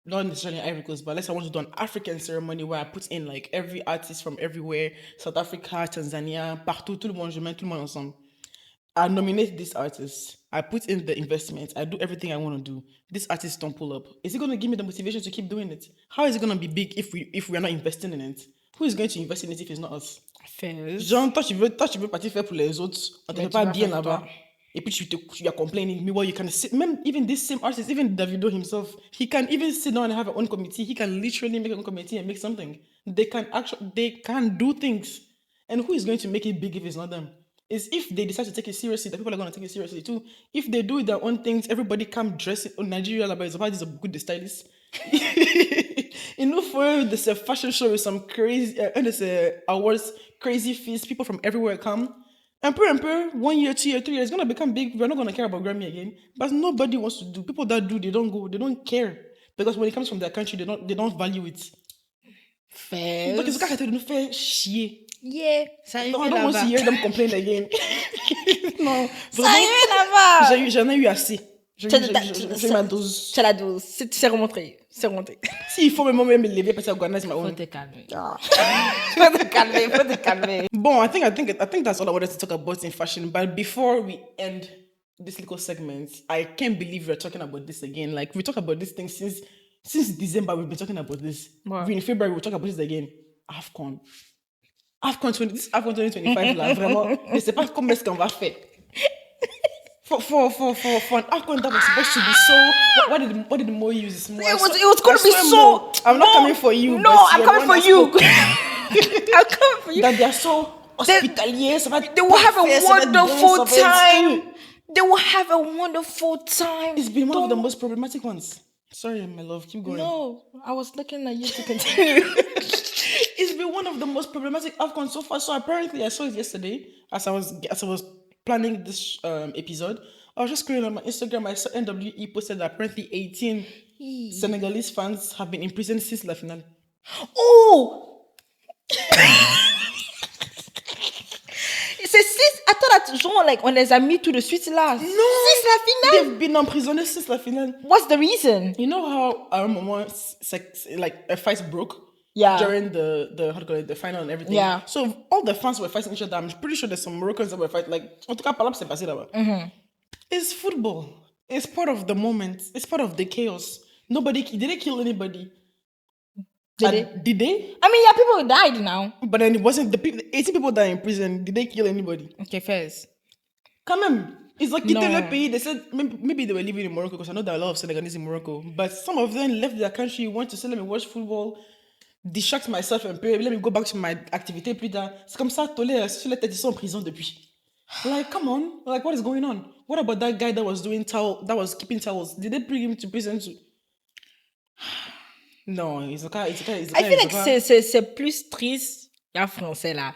not necessarily in Ivory Coast, but let's say I want to do an African ceremony where I put in like every artist from everywhere, South Africa, Tanzania, partout, tout le monde, je mets tout le monde ensemble. I nominate this artist. I put in the investment. I do everything I want to do. This artist don't pull up. Is it going to give me the motivation to keep doing it? How is it going to be big if we are not investing in it? Who is going to invest in it if it's not us? Fairs. Genre, toi, tu veux partir faire pour les autres, on te Mais fait tu pas vas bien faire là-bas. toi. Et puis tu are complaining. Meanwhile, you can sit, even this same artist, even Davido himself, he can even sit down and have an own committee. He can literally make an own committee and make something. They can do things. And who is going to make it big if it's not them? Is if they decide to take it seriously, that people are going to take it seriously too. If they do their own things, everybody come dress it. Oh, Nigeria, like, it's about this good stylist. You know, for this a fashion show with some crazy, and it's a awards, crazy feast. People from everywhere come. And per 1 year, 2 year, 3 years, it's gonna become big. We're not gonna care about Grammy again. But nobody wants to do. People that do, they don't go. They don't care because when it comes from their country, they don't value it. Fairs. Donc ils ont qu'à arrêter de nous faire chier. Yeah. Ça No, I arrive don't want to là-bas. hear them complain again. Non, Ça vraiment, arrive là-bas. j'en ai eu assez. J'ai eu ma dose. C'est la dose. C'est remonté. C'est remonté. S'il faut même me lever parce que organize my Faut own. te calmer. Ah. Faut te calmer. Faut te calmer. Bon, I think that's all I wanted to talk about in fashion. But before we end this little segment, I can't believe we're talking about this again. Like we talk about this thing since December. We've been talking about this. What? In February, we'll talk about this again. AFCON 2025 là, vraiment. Je sais pas comment est-ce qu'on va faire. For an AFCON that was supposed to be so. What did Mo use? Mo, It was going to be so. Mo, I'm not coming for you. No, but I'm you're coming the one for you. that I'm coming for you. that they are so hospitalier. They will have a wonderful time. They will have a wonderful time. It's been one of the most problematic ones. Sorry, my love. Keep going. No, I was looking at you to continue. It's been one of the most problematic AFCON so far. So apparently, I saw it yesterday as I was planning this episode. I was just scrolling on my Instagram. I saw NWE posted that apparently 18 Senegalese fans have been imprisoned since la finale. Oh! C'est six. I thought that genre like on les a mis tout de suite là. No, Since la finale. they've been emprisoned since la finale. What's the reason? You know how our moment like a fight broke? Yeah. During the how do you call it, the final and everything. Yeah. So all the fans were fighting each other. I'm pretty sure there's some Moroccans that were fighting. Like, en tout cas, par là, c'est passé là-bas. It's football. It's part of the moment. It's part of the chaos. Did they kill anybody? Did they? I mean, yeah, people died now. But then it wasn't the 80 people that are in prison. Did they kill anybody? Okay, first. Quand même. It's like quitter No. le pays. They said maybe they were living in Morocco because I know there are a lot of Senegalese in Morocco. But some of them left their country, went to say, let me watch football, distract myself un peu, let me go back to my activité plus tard. C'est comme ça, Tolé, sur la tête, ils sont en prison depuis. Like, come on. Like, what is going on? What about that guy that was keeping towels? Did they bring him to prison too? No, it's okay. I feel like c'est plus triste. Yeah, français là.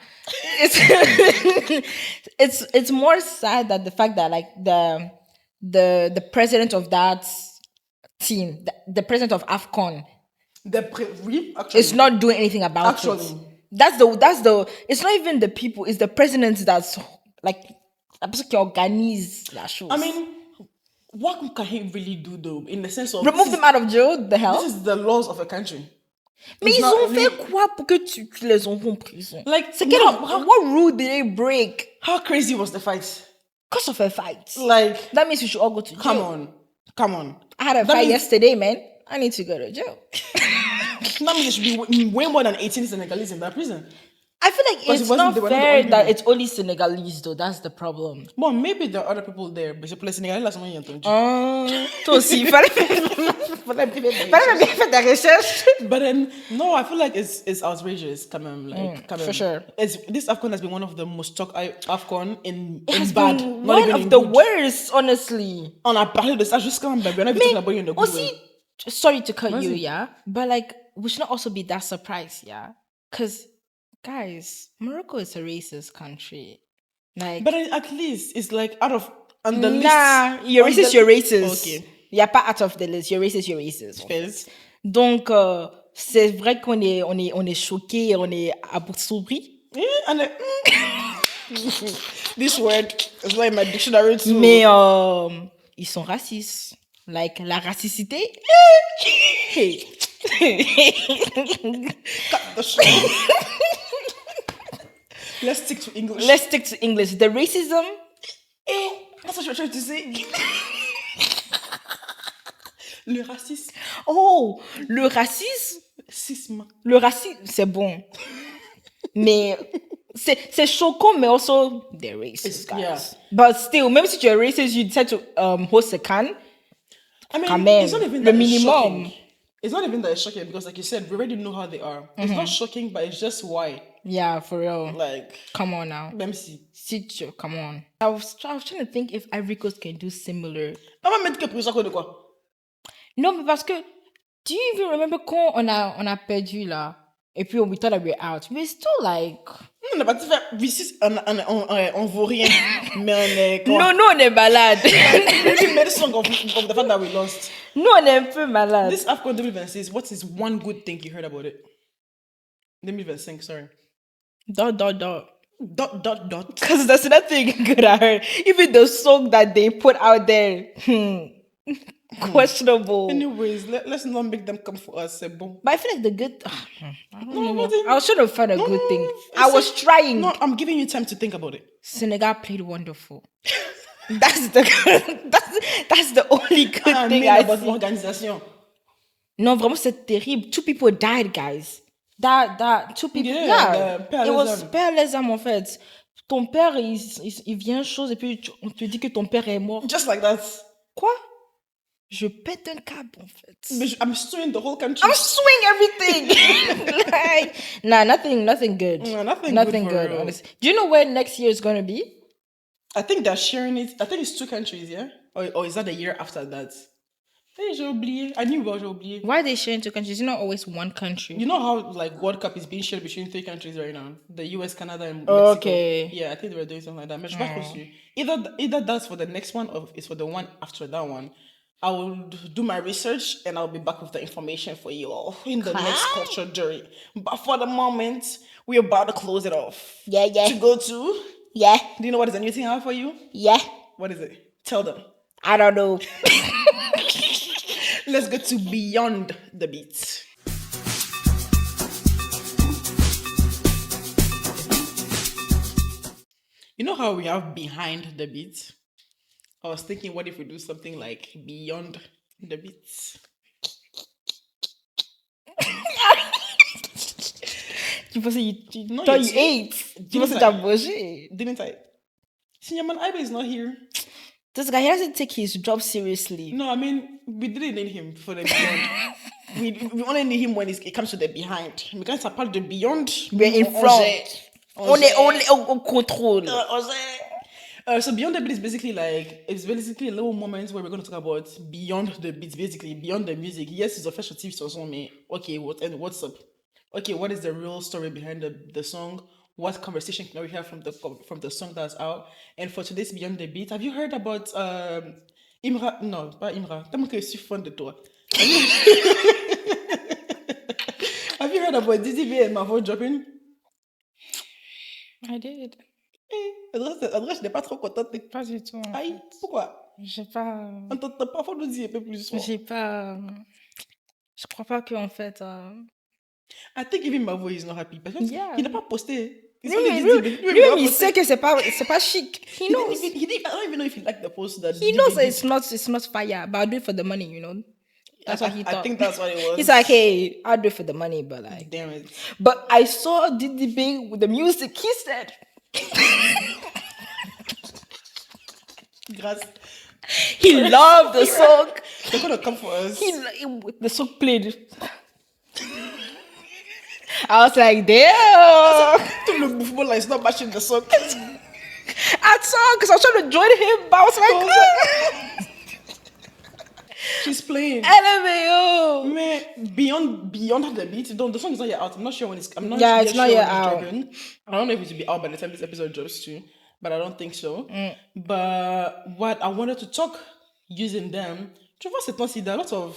It's more sad that the fact that like the president of that team, the president of AFCON, Actually, is not doing anything about it. Actually. That's the. It's not even the people. It's the president that's like la personne qui organise la chose. I mean, what can he really do though? In the sense of remove them out of jail. The hell. This is the laws of a country. Mais It's ils not ont fait really- quoi pour que tu les envoies en prison? Like, C'est quel, what rule did they break? how crazy was the fight? Because of a fight. Like, That means we should all go to jail. come on. I had a That fight means- yesterday, man. I need to go to jail. That means there should be way more than 18 Senegalese in that prison. I feel like Because it's it wasn't- not they were not the fair only that people. it's only Senegalese though. That's the problem. Well, maybe there are other people there, but je peux laisser Sénégalais là seulement y entendu. Toi aussi, fallait bien faire ta recherche. But then, no, I feel like it's outrageous. Quand même, like, quand for même. sure. This AFCON has been one of the most talked AFCON in It's bad. been not one even of in the good. worst, honestly. On a parlé de ça jusqu'à on a even talking about it in the good way. Also, sorry to cut you, Vas-y. yeah, but like we should not also be that surprised, yeah, because guys, Morocco is a racist country. Like, But then at least it's like out of on the nah, list. you're on racist, the- you're racist. Okay. You're pas out of the list. You're racist, you're racist. Fairs. Donc, c'est vrai qu'on est choqué, on est abasourdi. Yeah, and then, this word is like in my dictionary too. Mais ils sont racistes. Like, la racicité. Hey. Cut the show. Let's stick to English. Let's stick to English. The racism. That's what you're trying to say. Le racisme. Oh, le racisme. Sisme. Le racisme, c'est bon. Mais c'est choquant, mais also they're racist, guys. Yeah. But still, même si tu es racist, you decide to host a can. I mean, Quand même, it's not even le that it's minimum. shocking. It's not even that it's shocking because, like you said, we already know how they are. It's not shocking, but it's just why. Yeah, for real. Like, Come on now. même si. Come on. I was trying to think if Ivory Coast can do similar. On va mettre que pour ça quoi de quoi? Non, mais parce que, do you even remember quand on a perdu là? Et puis we thought that we were out. We're still like... On n'a pas dit faire V6, on vaut rien. Mais on est quoi? Non, nous on est malade. We made a song of the fact that we lost. Nous on est un peu malade. This AFCON 2026, what is one good thing you heard about it? 2025, sorry. Dot. Dot. Because there's nothing good I heard. Even the song that they put out there, questionable. Anyways, let's not make them come for us. C'est bon. But I feel like the good... I don't know. but then- I was trying to find a good thing. it's I was trying. No, I'm giving you time to think about it. Senegal played wonderful. That's the only good I thing mean I about see. l'organisation. Non, vraiment, c'est terrible. 2 people died, guys. That 2 people. Yeah, père it les was âmes. père les âmes, en fait. Ton père, il vient chose et puis on te dit que ton père est mort. Just like that. Quoi? Je pète un câble, en fait. But I'm suing the whole country. I'm swing everything. Like, nah, nothing good. No, nothing good for good. real. Honestly. Do you know where next year is going to be? I think they're sharing it. I think it's 2 countries, yeah? Or is that the year after that? Hey, j'ai oublié. I knew about j'ai oublié. Why are they sharing 2 countries? It's not always one country. You know how like World Cup is being shared between 3 countries right now? The US, Canada, and Mexico. Okay. Yeah, I think they were doing something like that. Mais je sais pas trop sûr. Either that's for the next one or it's for the one after that one. I will do my research and I'll be back with the information for you all in the next culture journey. But for the moment, we're about to close it off. Yeah. To go to, Yeah. do you know what is the new thing I have for you? Yeah. What is it? Tell them. I don't know. Let's go to Beyond the Beat. You know how we have Behind the Beat? I was thinking, what if we do something like Beyond the Beat? Tu pensais No, you you- ate. Tu Didn't pensais I? t'as mangé. Didn't I? Sinyaman Ibe is not here. This guy, he doesn't take his job seriously. No, I mean, we didn't need him for the Beyond. we only need him when it comes to the Behind. Because I part the Beyond. We're in front. On contrôle. So Beyond the Beat is basically like, it's basically a little moment where we're going to talk about Beyond the Beat, basically beyond the music. Yes, it's official TV song, mais okay, what's up? Okay, what is the real story behind the song? What conversation can we have from the song that's out? And for today's Beyond the Beat, have you heard about Imra? No, pas Imra. Tellement que je suis fan de toi. Have you heard about Dizzy B and Mavo dropping? I did. Adresse, je n'ai pas trop contente. Pas du tout. Aïe, pourquoi? J'ai pas. On t'entend pas, faut nous dire un peu plus. J'ai pas. Je crois pas qu'en fait. I think even Mavo is not happy. Parce que Yeah. il n'a pas posté. It's Lui, only lui, Dizzy B. lui, il sait que c'est pas chic. He He knows. didn't even, I don't even know if he liked the post that He knows that it's not fire, but I'll do it for the money, you know. That's what he thought. I think that's what it was. He's like, hey, I'll do it for the money, but like, damn it. but I saw Diddy Bing with the music. He said, Grass. he loved the song. They're gonna come for us. The song played. I was like, damn. To look before like it's not matching the song. I saw because I was trying to join him, but I was like, She's playing. LMAO. Man, beyond the beat, the song is not yet out. I'm not sure when it's. I'm not. Yeah, yet it's not sure yet when out. dropping. I don't know if it will be out by the time this episode drops too, but I don't think so. But what I wanted to talk using them, tu vois, c'est temps-ci, there are a lot of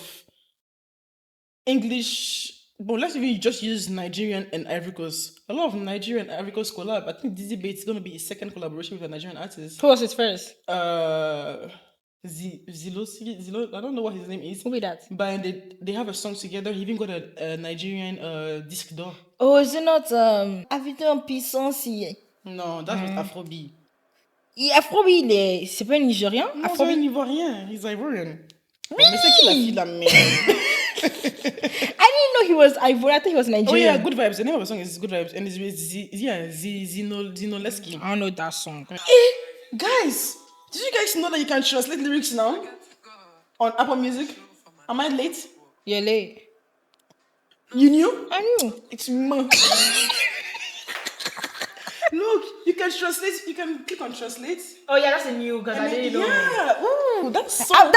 English. But let's even just use Nigerian and Ivory Coast. A lot of Nigerian and Ivory Coast collab. I think Dizzy Bates is going to be his second collaboration with a Nigerian artist. Who was his first? Zilo, I don't know what his name is. Who be that? But they have a song together. He even got a Nigerian disc d'or. Oh, is it not Invité en puissance? No, that's with Afrobeat. Afrobeat, c'est pas un Nigérien? Non, c'est un Afrobeat? Ivoirien. He's Ivorian. Really? Mais c'est qui la fille la merde? I didn't know he was Ivorian. I thought he was Nigerian. Oh yeah, Good Vibes. The name of the song is Good Vibes. And it's with Zinoleski. I don't know that song. Guys, did you guys know that you can translate lyrics now? On Apple Music? Am I late? You're late. You knew? I knew. It's Look, you can translate. You can click on translate. Oh yeah, that's a new because I didn't know. Yeah. Ooh, that's so.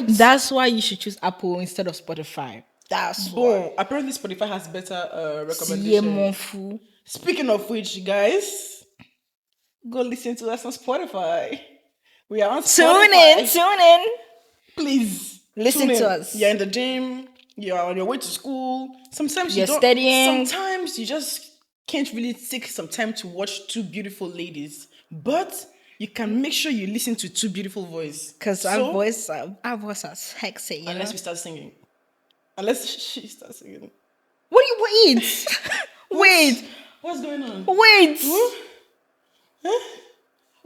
That's why you should choose Apple instead of Spotify. That's why. Bon, apparently Spotify has better C'est recommendation. mon fou. Speaking of which, guys, go listen to us on Spotify. We are on Spotify. Tune in. Please Listen tune in. to us. You're in the gym. You're on your way to school. Sometimes You're you don't. studying. Sometimes you just can't really take some time to watch two beautiful ladies, but you can make sure you listen to two beautiful voices. Because our voice are sexy. You Unless know? we start singing. Unless she starts singing. What do you wait? Wait. What's going on? Wait. Huh?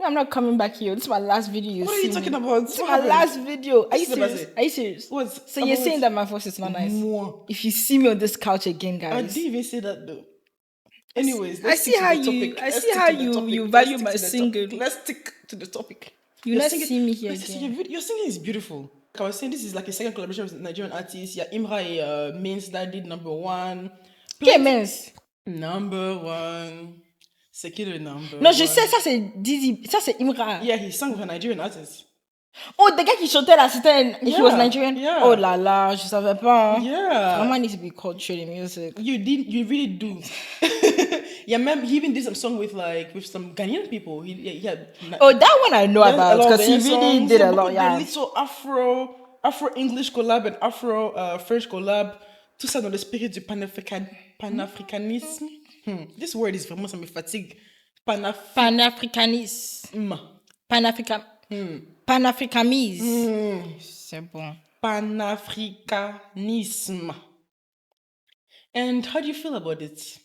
I'm not coming back here. This is my last video. What are you talking about? This is my last video. Are you What is serious? it? Are you serious? What? So you're saying that my voice is not nice? More. If you see me on this couch again, I guys. didn't even say that though. Anyways, I let's see stick to how the you- topic. I Let's see stick how to the you- topic. you Let's value stick my to the singing. topic. Let's stick to the topic. You not see me here again. Your singing is beautiful. Like I was saying, this is like a second collaboration with Nigerian artists. Yeah, Imra Mains that did number one. Quel mince? Number one. C'est qui le number Non, one? je sais, ça c'est Dizzy, ça c'est Imra. Yeah, he sang with a Nigerian artist. Oh, the guy qui chantait là, c'était he was Yeah, Nigerian? yeah. Oh là là, je savais pas. Hein. Yeah. Vraiment, needs to be cultured in music. You really do. Yeah, man, he even did some song with some Ghanaian people. He had Oh, that one I know a about lot of because he Ghanaian really songs, did a some lot, of yeah. the little Afro English collab and Afro French collab. Tout ça dans le spirit du panafricanisme. This word is vraiment ça me fatigue. Panafricanisme. Panafricanisme. C'est bon. Panafricanisme. And how do you feel about it?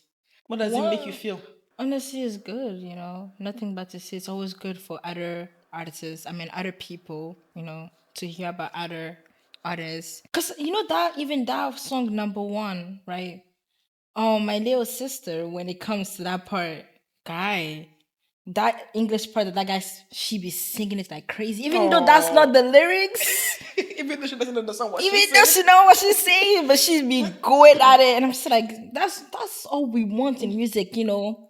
What does it make you feel? Honestly, it's good, you know. Nothing but to say. It's always good for other artists. I mean, other people, you know, to hear about other artists. Because, you know, that song number one, right? My little sister, when it comes to that part, guy, that English part that guy, she be singing it like crazy. Even though that's not the lyrics. Even though she doesn't understand what Even she's though saying. she know what she's saying, but she's be going at it. And I'm just like, that's all we want in music, you know.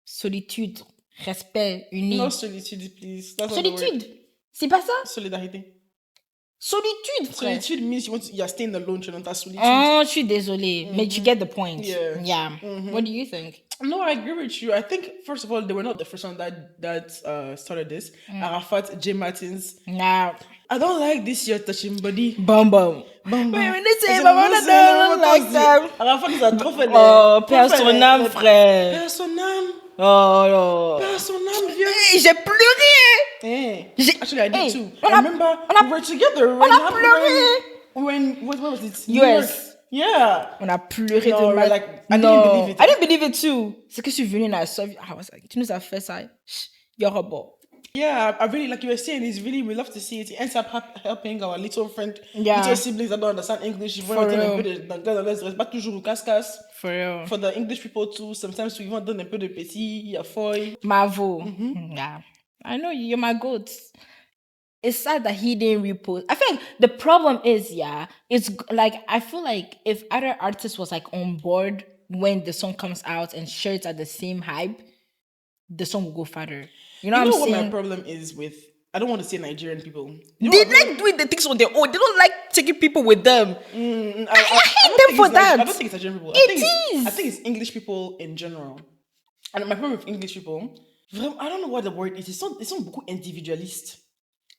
Solitude, respect, uni. No solitude, please. That's not the word. Solitude. C'est pas ça? Solidarité. Solitude, frère. Solitude means you're staying alone, tu n'entends solitude. Oh, je suis désolée. But you get the point. Yeah. Yeah. What do you think? No, I agree with you. I think, first of all, they were not the first one that started this. Arafat, J. Martins. Nah. I don't like this you're touching body. Bum bum. Bam, Wait, bam. when they say It's bam, a bam, music, bam, like music. that. Arafat is a trop fait. Oh, père son âme, frère. Père son âme. Oh, non. Père son âme, vieux. Hey, j'ai pleuré. Actually, I did too. on I a- remember we were together. on a pleuré. What was it? US. Yeah. On a pleuré No, de we're mal. like, I didn't believe it. I didn't believe it too. C'est que je suis venue dans la sauve. I was like, tu nous as fait ça. Chut, Yoruba. Yeah, I really, like you were saying, it's really, we love to see it. It ends up helping our little friend, Yeah. little siblings that don't understand English. For real. Pas toujours casse-casse. For real. For the English people too, sometimes we even donne un peu de petit, a foy. Marvel. Yeah. I know you're my goat. It's sad that he didn't repost. I think the problem is, it's like, I feel like if other artists was like on board when the song comes out and shares at the same hype, the song will go further. You know what I'm what saying? my problem is with, I don't want to say Nigerian people. You know They what I like doing the things on their own. They don't like taking people with them. I hate don't them think for it's that. I don't think it's Nigerian people. It is. I think it's English people in general. And my problem with English people, I don't know what the word is. It's not beaucoup individualist.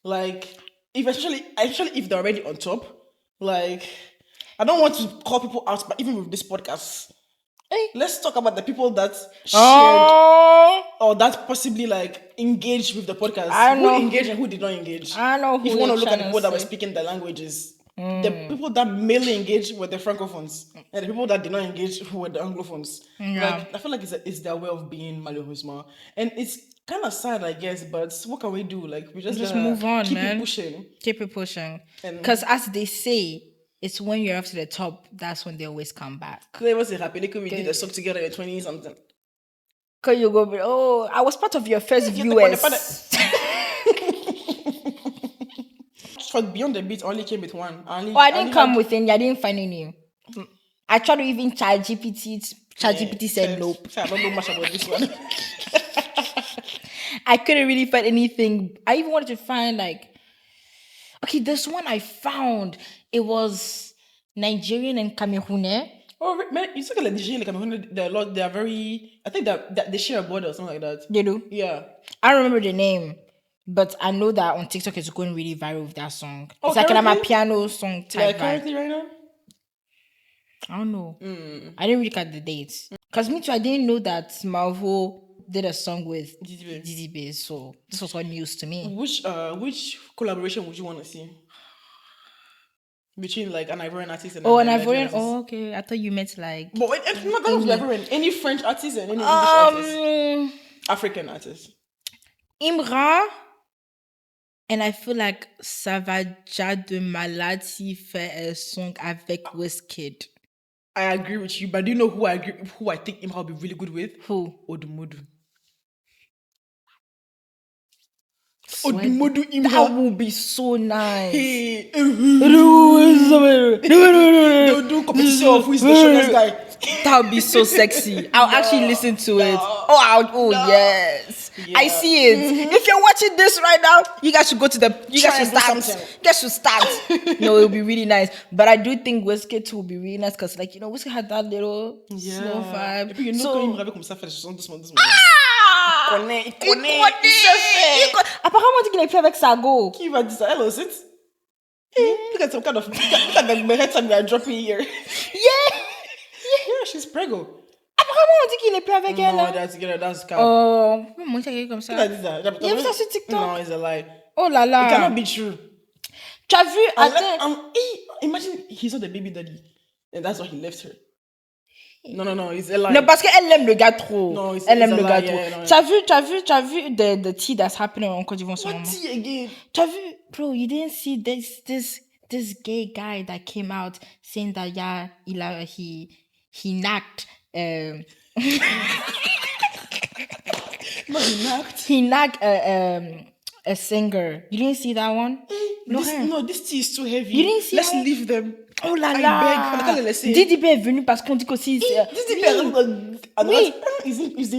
Like, especially if they're already on top. Like, I don't want to call people out, but even with this podcast, let's talk about the people that shared or that possibly like engaged with the podcast. I know. Who engaged and who did not engage. I know who if you want to you're look at the trying people to that were say. speaking the languages, the people that mainly engaged were the francophones, and the people that did not engage were the anglophones. Yeah. Like, I feel like it's their way of being malheureusement, and it's kind of sad, I guess. But what can we do? Like, we just gotta move on, keep man. it pushing. Keep it pushing. And- Because as they say, it's when you're up to the top, that's when they always come back. They was happy we did a song together in 20 something. Cause you go, oh, I was part of your first Yeah, viewers. For Beyond the Beat, I only came with one. I didn't come with any. I didn't find any. I tried to even chat GPT. Chat GPT said nope. I don't know much about this one. I couldn't really find anything. I even wanted to find like, okay, this one I found. It was Nigerian and Cameroonese. Oh, man, you talk like Nigeria, like Cameroon, they are very, I think that they share a border or something like that. They do. Yeah. I don't remember the name, but I know that on TikTok it's going really viral with that song. Oh, It's like an currently? piano song type Like vibe. currently right now? I don't know. I didn't look at the dates. Because me too, I didn't know that Marvel did a song with DDB. DDB, so this was all news to me. Which collaboration would you want to see? Between like an Ivorian artist and Oh, an an Nigerian Ivorian. artist. Oh, okay. I thought you meant like But wait, it's not going to be Ivorian. Any French artist and any English artist. African artist. Imra. And I feel like ça va déjà de malade s'il fait un song avec Wizkid. I agree with you, but do you know who I think Imra will be really good with? Who? Odumodu. Swear. Odumodu That Imra. would be so nice. Hey. They'll do competition of who is the shortest guy. That would be so sexy. I'll actually listen to it. Yes. Yeah. I see it. If you're watching this right now, you guys should go to you guys Try should and do start. something. You guys should start. No, it'll be really nice. But I do think Wizkid too will be really nice because, like, you know, Wizkid had that little slow vibe. Et puis, you know, So- quand Imra avait comme ça fait la chanson doucement. Ah! Il connaît. Il sait faire. Apparemment, on dit qu'il est plus avec Sago. Qui va dire ça? Hello, sit. Look at some kind of look at the head time we are dropping here. Yeah, she's prego. Apparemment, on dit qu'il est plus avec elle. No, hein. that's cap. Oh, moi, j'ai comme ça. Look at this. Il y a vu ça sur TikTok? No, it's a lie. Oh là It cannot là. be true. Tu as vu? Attends. Imagine he's not the baby daddy, and that's why he left her. No, it's a lie. Non, parce qu'elle aime le gars trop. No, it's- Elle it's aime a le gars lie, trop. yeah, no, Tu as vu the tea that's happening en Côte d'Ivoire en ce What moment? tea again? Tu as vu, bro, you didn't see this gay guy that came out saying that he nagged No, he knocked. he nagged a singer. You didn't see that one? This tea is too heavy. You didn't see Let's how- leave them. Oh là I là. beg, on a qu'à les laisser. DDB est venu parce qu'on dit qu'aussi Oui.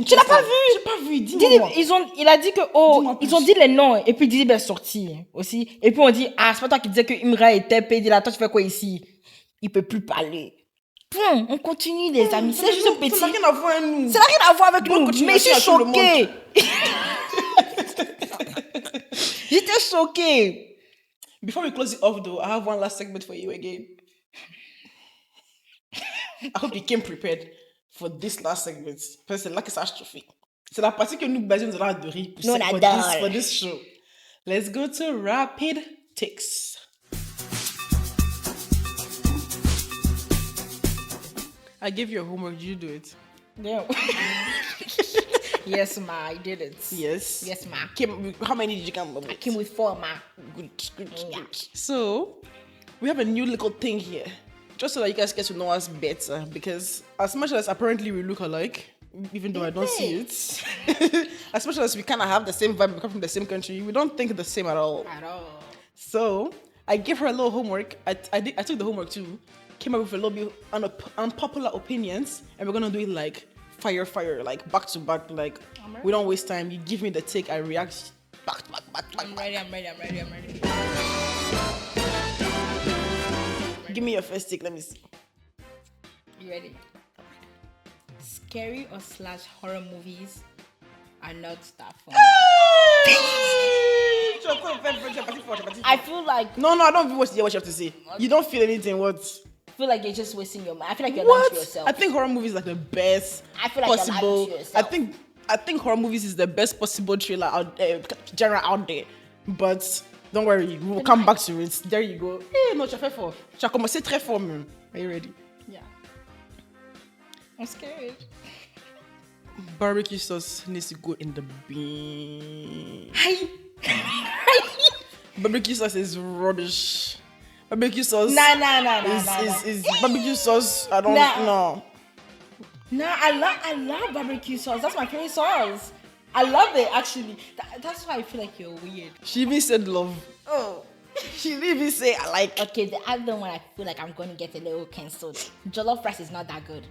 Tu l'as pas vu? J'ai pas vu. Didi, Dis-moi. il a dit que Dis-moi plus. ils ont dit les noms et puis Didi est sorti aussi et puis on dit c'est pas toi qui disais que Imra était payé, là toi tu fais quoi ici? Il peut plus parler. Bon, on continue les amis, c'est juste petit. Ça n'a rien à voir avec nous. Ça n'a rien à voir avec Bonne nous, mais je suis continuation à tout le choquée. J'étais choquée. Before we close it off, though, I have one last segment for you again. I hope you came prepared for this last segment. Parce que c'est là que ça trophy. C'est la partie que nous basons de la de rire Nous, on for adore. for this show. Let's go to rapid takes. I gave you a homework. Did you do it? Yeah. Yes, ma, I did it. Yes. Yes, ma. How many did you come up with? I came with 4, ma. Good, good, Yeah. good. So, we have a new little thing here. Just so that you guys get to know us better. Because as much as apparently we look alike, even though I don't see it, as much as we kind of have the same vibe, we come from the same country, we don't think the same at all. At all. So, I gave her a little homework. I took the homework too. Came up with a little bit unpopular opinions. And we're going to do it like fire, like back to back. Like, we don't waste time. You give me the take, I react back. I'm ready. Give me your first take, let me see. You ready? Scary or / horror movies are not that fun. I feel like No, I don't watch what you have to say. You don't feel anything. What? you're just wasting your mind. I feel like you're lying to yourself. I think horror movies are like the best I feel like possible. you're lying to yourself. I think horror movies is the best possible thriller genre out there. But don't worry, we'll come back to it. There you go. Hey, no, tu as fait fort. Tu as commencé très fort même. Are you ready? Yeah. I'm scared. Barbecue sauce needs to go in the bin. Hi. Barbecue sauce is rubbish. Barbecue sauce Nah. is barbecue sauce. I don't Nah. know. No, I love barbecue sauce. That's my favorite sauce. I love it actually. That's why I feel like you're weird. She even said love. Oh. She didn't even say I like. Okay, the other one I feel like I'm gonna get a little cancelled. Jollof rice is not that good.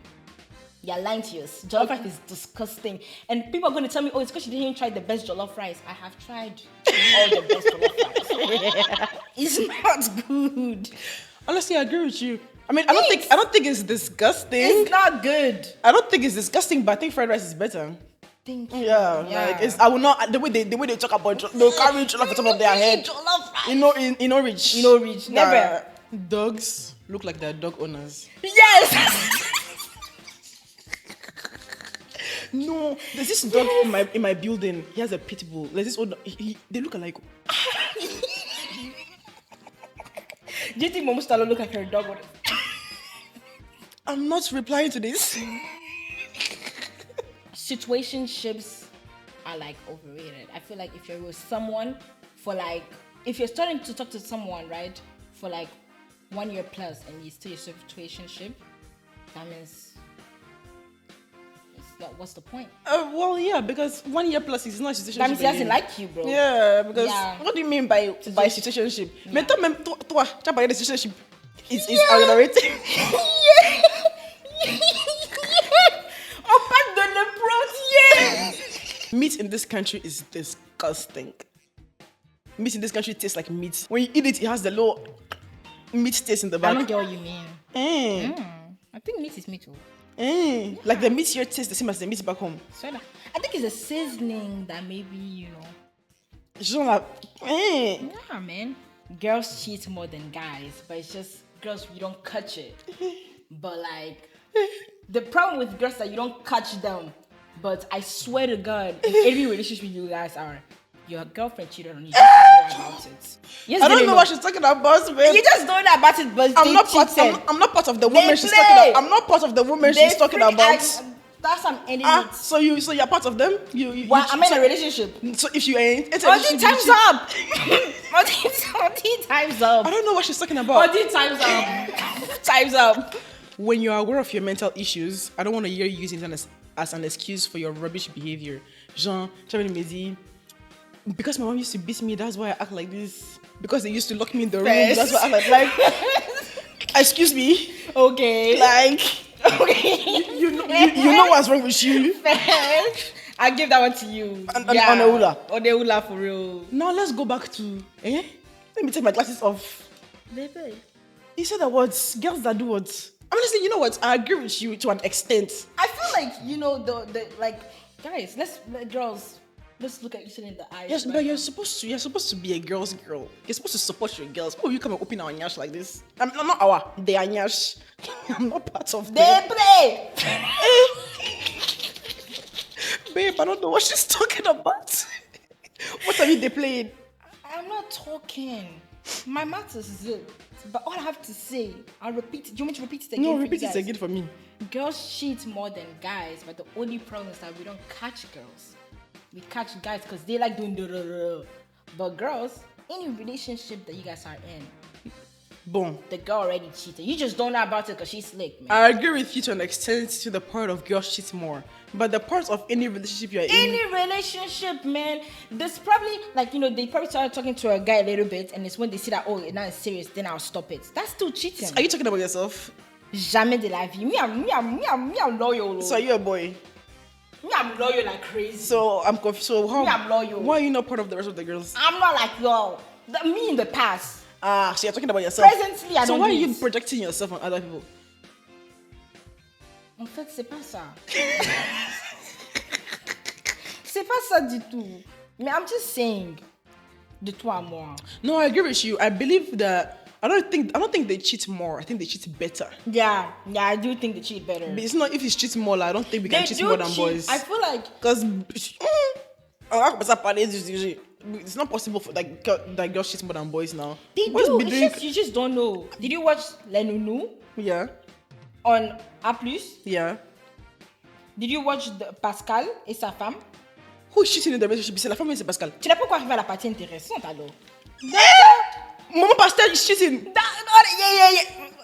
You're lying to us. Jollof rice is disgusting. And people are gonna tell me, oh, it's because you didn't try the best jollof rice. I have tried all the best jollof rice. It's not good. Honestly, I agree with you. I mean, I don't think it's disgusting. It's not good. I don't think it's disgusting, but I think fried rice is better. Thank you. Yeah, like it's. I will not the way they talk about. They'll carry jollof on top of their head. Jollof rice. You know, rich. You know, rich. Never. Dogs look like they're dog owners. Yes. No, there's this dog in my building. He has a pit bull. There's this old. They look alike. Do you think Momo Stalo look like her dog? I'm not replying to this. Situationships are like overrated. I feel like if you're with someone for like, if you're starting to talk to someone, right, for like 1 year plus and you still a situationship, that means it's not, what's the point? Well, yeah, because 1 year plus is not a situationship. That means he doesn't like you, bro. Yeah, because Yeah. what do you mean by situationship? Mais toi, même toi, tu as parlé de situationship. Is underrated. On parle de l'approche, Meat in this country is disgusting. Meat in this country tastes like meat. When you eat it, it has the little meat taste in the I back. don't get what you mean. I think meat is meat too. Like the meat here tastes the same as the meat back home. So I think it's a seasoning that maybe, you know. It's just like, Yeah, man. Girls cheat more than guys, but it's just girls, you don't catch it. But like, the problem with girls is that you don't catch them. But I swear to God, in every relationship you guys are, your girlfriend cheated on you. You just don't know about it. Yes, I don't they know what she's talking about, man. You just don't know about it, but I'm they not part. cheated. I'm not part of the woman They she's play. talking about. I'm not part of the woman she's talking freak- about. That's I'm ending it. So you're part of them? Well, I'm in a relationship. So if you ain't, it's a Auntie, relationship, time's you up. Auntie, time's up. I don't know what she's talking about. Auntie, time's up. Time's up. When you're aware of your mental issues, I don't want to hear you using it as an excuse for your rubbish behavior. Jean, because my mom used to beat me, that's why I act like this. Because they used to lock me in the room, that's why I act like excuse me. Okay. Like, Okay. you know what's wrong with you. I'll give that one to you. On Eula. On Eula for real. Now let's go back to, let me take my glasses off. Baby. You said that words, girls that do what? Honestly, you know what? I agree with you to an extent. I feel like, you know, the like, guys, girls, let's look at each other in the eyes. Yes, right? but you're supposed to be a girl's girl. You're supposed to support your girls. Why will you come and open our nyash like this? I'm not our, they are nyash. I'm not part of They them. play. Babe, I don't know what she's talking about. What are you they playing? I'm not talking. My mouth is but all I have to say, I'll repeat it. Do you want me to repeat it again? No, for you repeat it guys? again for me. Girls cheat more than guys, but the only problem is that we don't catch girls. We catch guys because they like doing the. But girls, any relationship that you guys are in, Boom. the girl already cheated. You just don't know about it because she's slick, man. I agree with you to an extent to the part of girls cheat more. But the part of any relationship you're in. Any relationship, man, there's probably like they probably started talking to a guy a little bit, and it's when they see that now it's serious, then I'll stop it. That's still cheating. Are you talking about yourself? Jamais de la vie. Me, I'm loyal. So are you a boy? Me, I'm loyal like crazy. So I'm confused. So how? Me, I'm loyal. Why are you not part of the rest of the girls? I'm not like y'all. Me in the past. So you're talking about yourself. Presently, I so don't why are do you it. projecting yourself on other people? En fait, c'est pas ça. C'est pas ça du tout. Mais I'm just saying, de toi à moi. No, I agree with you. I believe that I don't think they cheat more. I think they cheat better. Yeah, I do think they cheat better. But it's not if it's cheating more. Like, I don't think we can cheat do more than cheat. boys. I feel like Because it's not possible for like girls cheat more than boys now. they Boys do. be It's doing- just, you just don't know. Did you watch Les Nounous Yeah, on A+? yeah. Did you watch Pascal et sa femme? Who's cheating in the relationship? C'est la femme, c'est Pascal. Tu n'as pas encore arrivé à la partie intéressante alors. Mama Pascal is cheating. Yeah.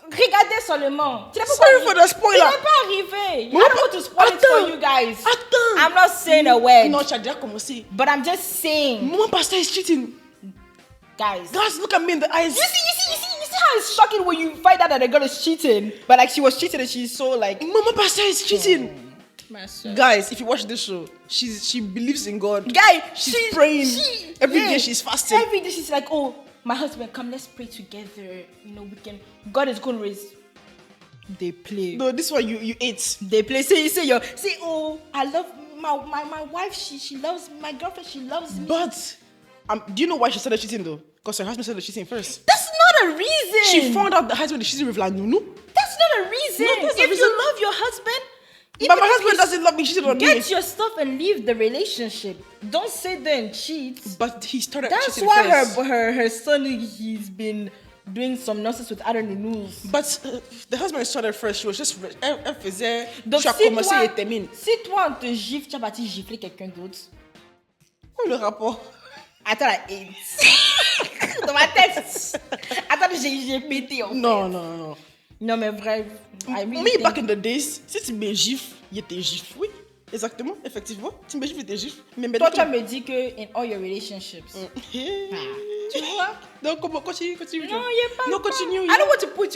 Regardez seulement. Tu n'as pas Sorry encore for the spoiler. Tu n'es pas arrivé. Mama I don't want to spoil it for you guys. Attends. I'm not saying a word. Non, tu as déjà commencé. But I'm just saying, Mama Pascal is cheating. guys. Guys, look at me in the eyes. You see how it's shocking when you find out that a girl is cheating, but like she was cheating and she's so like. Mama Pascal is cheating. My son. Guys, if you watch this show, she believes in God. Guy, she's praying. Every day she's fasting. Every day she's like, oh, my husband, come, let's pray together. We can. God is going to raise. They play. No, this one you ate. They play. Say, oh, I love my wife. She loves my girlfriend. She loves me. But do you know why she started cheating though? Because her husband started cheating first. That's not a reason. She found out the husband is cheating with La Nunu. That's not a reason. No, that's a if reason. you love your husband, But even my if husband he's- doesn't love me. She cheated on me. Get your stuff and leave the relationship. Don't sit there and cheat. But he started That's cheating why first. her son, he's been doing some nonsense with other news. But the husband started first. She was just. Elle faisait. Donc Tu as commencé et termine. si toi on te gifle, tu as parti gifler quelqu'un d'autre. Oh, le rapport. Attends la hate. Dans ma tête. Attends, j'ai pété en fait. Non. Non mais vrai. I really Me, think- back in the days, si tu me gifles, il était gifle. Oui, exactement, effectivement. Tu me gifles, il était gifle. Mais Toi, tu me dis que in all your relationships. Hey. Tu vois? Donc, continue. Non, il n'y a pas. Non, continue. I don't want to put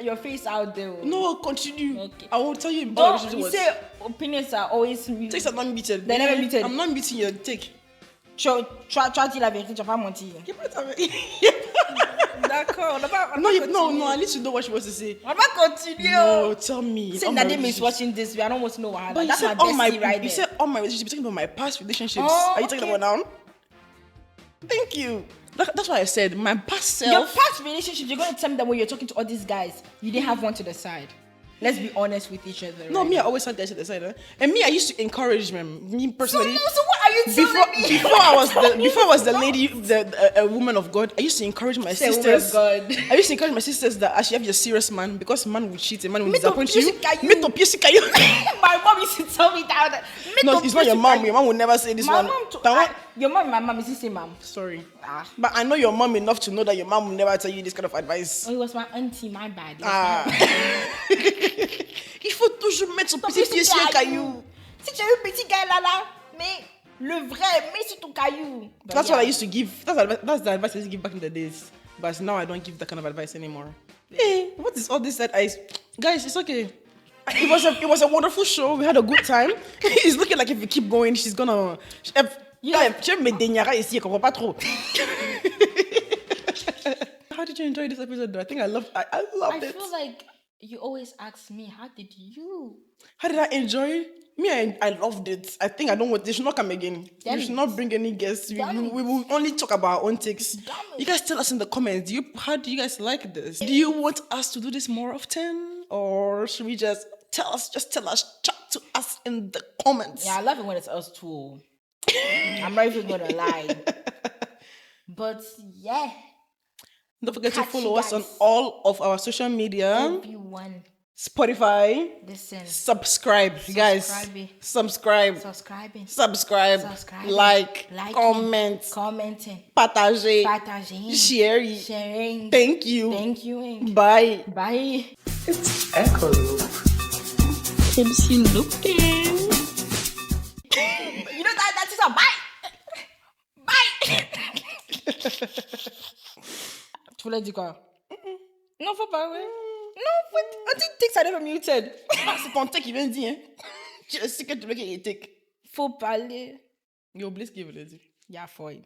your face out there. No, continue. Okay. I will tell you in Don't, relationship you was. say opinions are always. Takes are not meted. They're never meted. I'm not meeting your take. Tu as dit la vérité, tu n'as pas menti. D'accord, on va pas. No, I need to know what she wants to say. On va continuer. No, tell me. Say All my Nadim is relationships. watching this. I don't want to know what But you that's said my all my, bestie right you there. said all my relationships. You're talking about my past relationships. Oh, Are you talking okay. about now? Thank you. That's why I said my past self. Your past relationships, you're going to tell me that when you're talking to all these guys, you didn't have one to the side. Let's be honest with each other. No, right? me, I always had guys at the side. And me, I used to encourage them. Me So, personally. so what are you telling me? Before I was the lady, a woman of God, I used to encourage my Say, woman of sisters. God. I used to encourage my sisters that as you have your serious man, because man will cheat, a man will Me to disappoint you. pierce caillou. Me to pierce caillou. My mom used to tell me that. No, it's not your mom. Your mom will never say this My one. mom, That one- your mom and my mom is the same mom. Sorry. Ah. But I know your mom enough to know that your mom will never tell you this kind of advice. Oh, it was my auntie, my bad. It was Ah. my- Il faut toujours mettre son petit pied sur un caillou. Si tu as eu un petit gars là, mais le vrai, mets sur ton caillou. But That's yeah. what I used to give. That's the advice I used to give back in the days. But now I don't give that kind of advice anymore. Hey, what is all this that I... Guys, it's okay. It was a wonderful show. We had a good time. It's looking like if we keep going, she's gonna... Tu me déniara ici, elle comprend pas trop. How did you enjoy this episode though? I think I loved I it. feel like you always ask me, how did you? How did I enjoy? Me, I loved it. I think I don't want... They should not come again. Damn We should it. not bring any guests. We Damn it. will only talk about our own takes. Damn it. You guys tell us in the comments. How do you guys like this? Do you want us to do this more often? Or should we just tell us, chat to us in the comments? Yeah, I love it when it's us too. I'm not even gonna lie. But yeah. Don't forget to Catch follow you us on guys. all of our social media. Everyone, Spotify. listen. Subscribe, guys. Subscribe. Subscribing. Like. Liking, Comment. commenting, Partager. partaging, Share. sharing. Thank you. Thank you. Bye. Bye. It's Echo Loop. Keeps you looking. You know that is a bye. Bye. Tu voulais dire quoi? Non, faut pas, ouais. Non, faut... Un tic ça devait muted. C'est ton tic qui vient de dire. Hein? Tu sais que tu veux qu'il y ait tic. Faut parler. Il oublie ce qu'il voulait dire. Yeah, for it.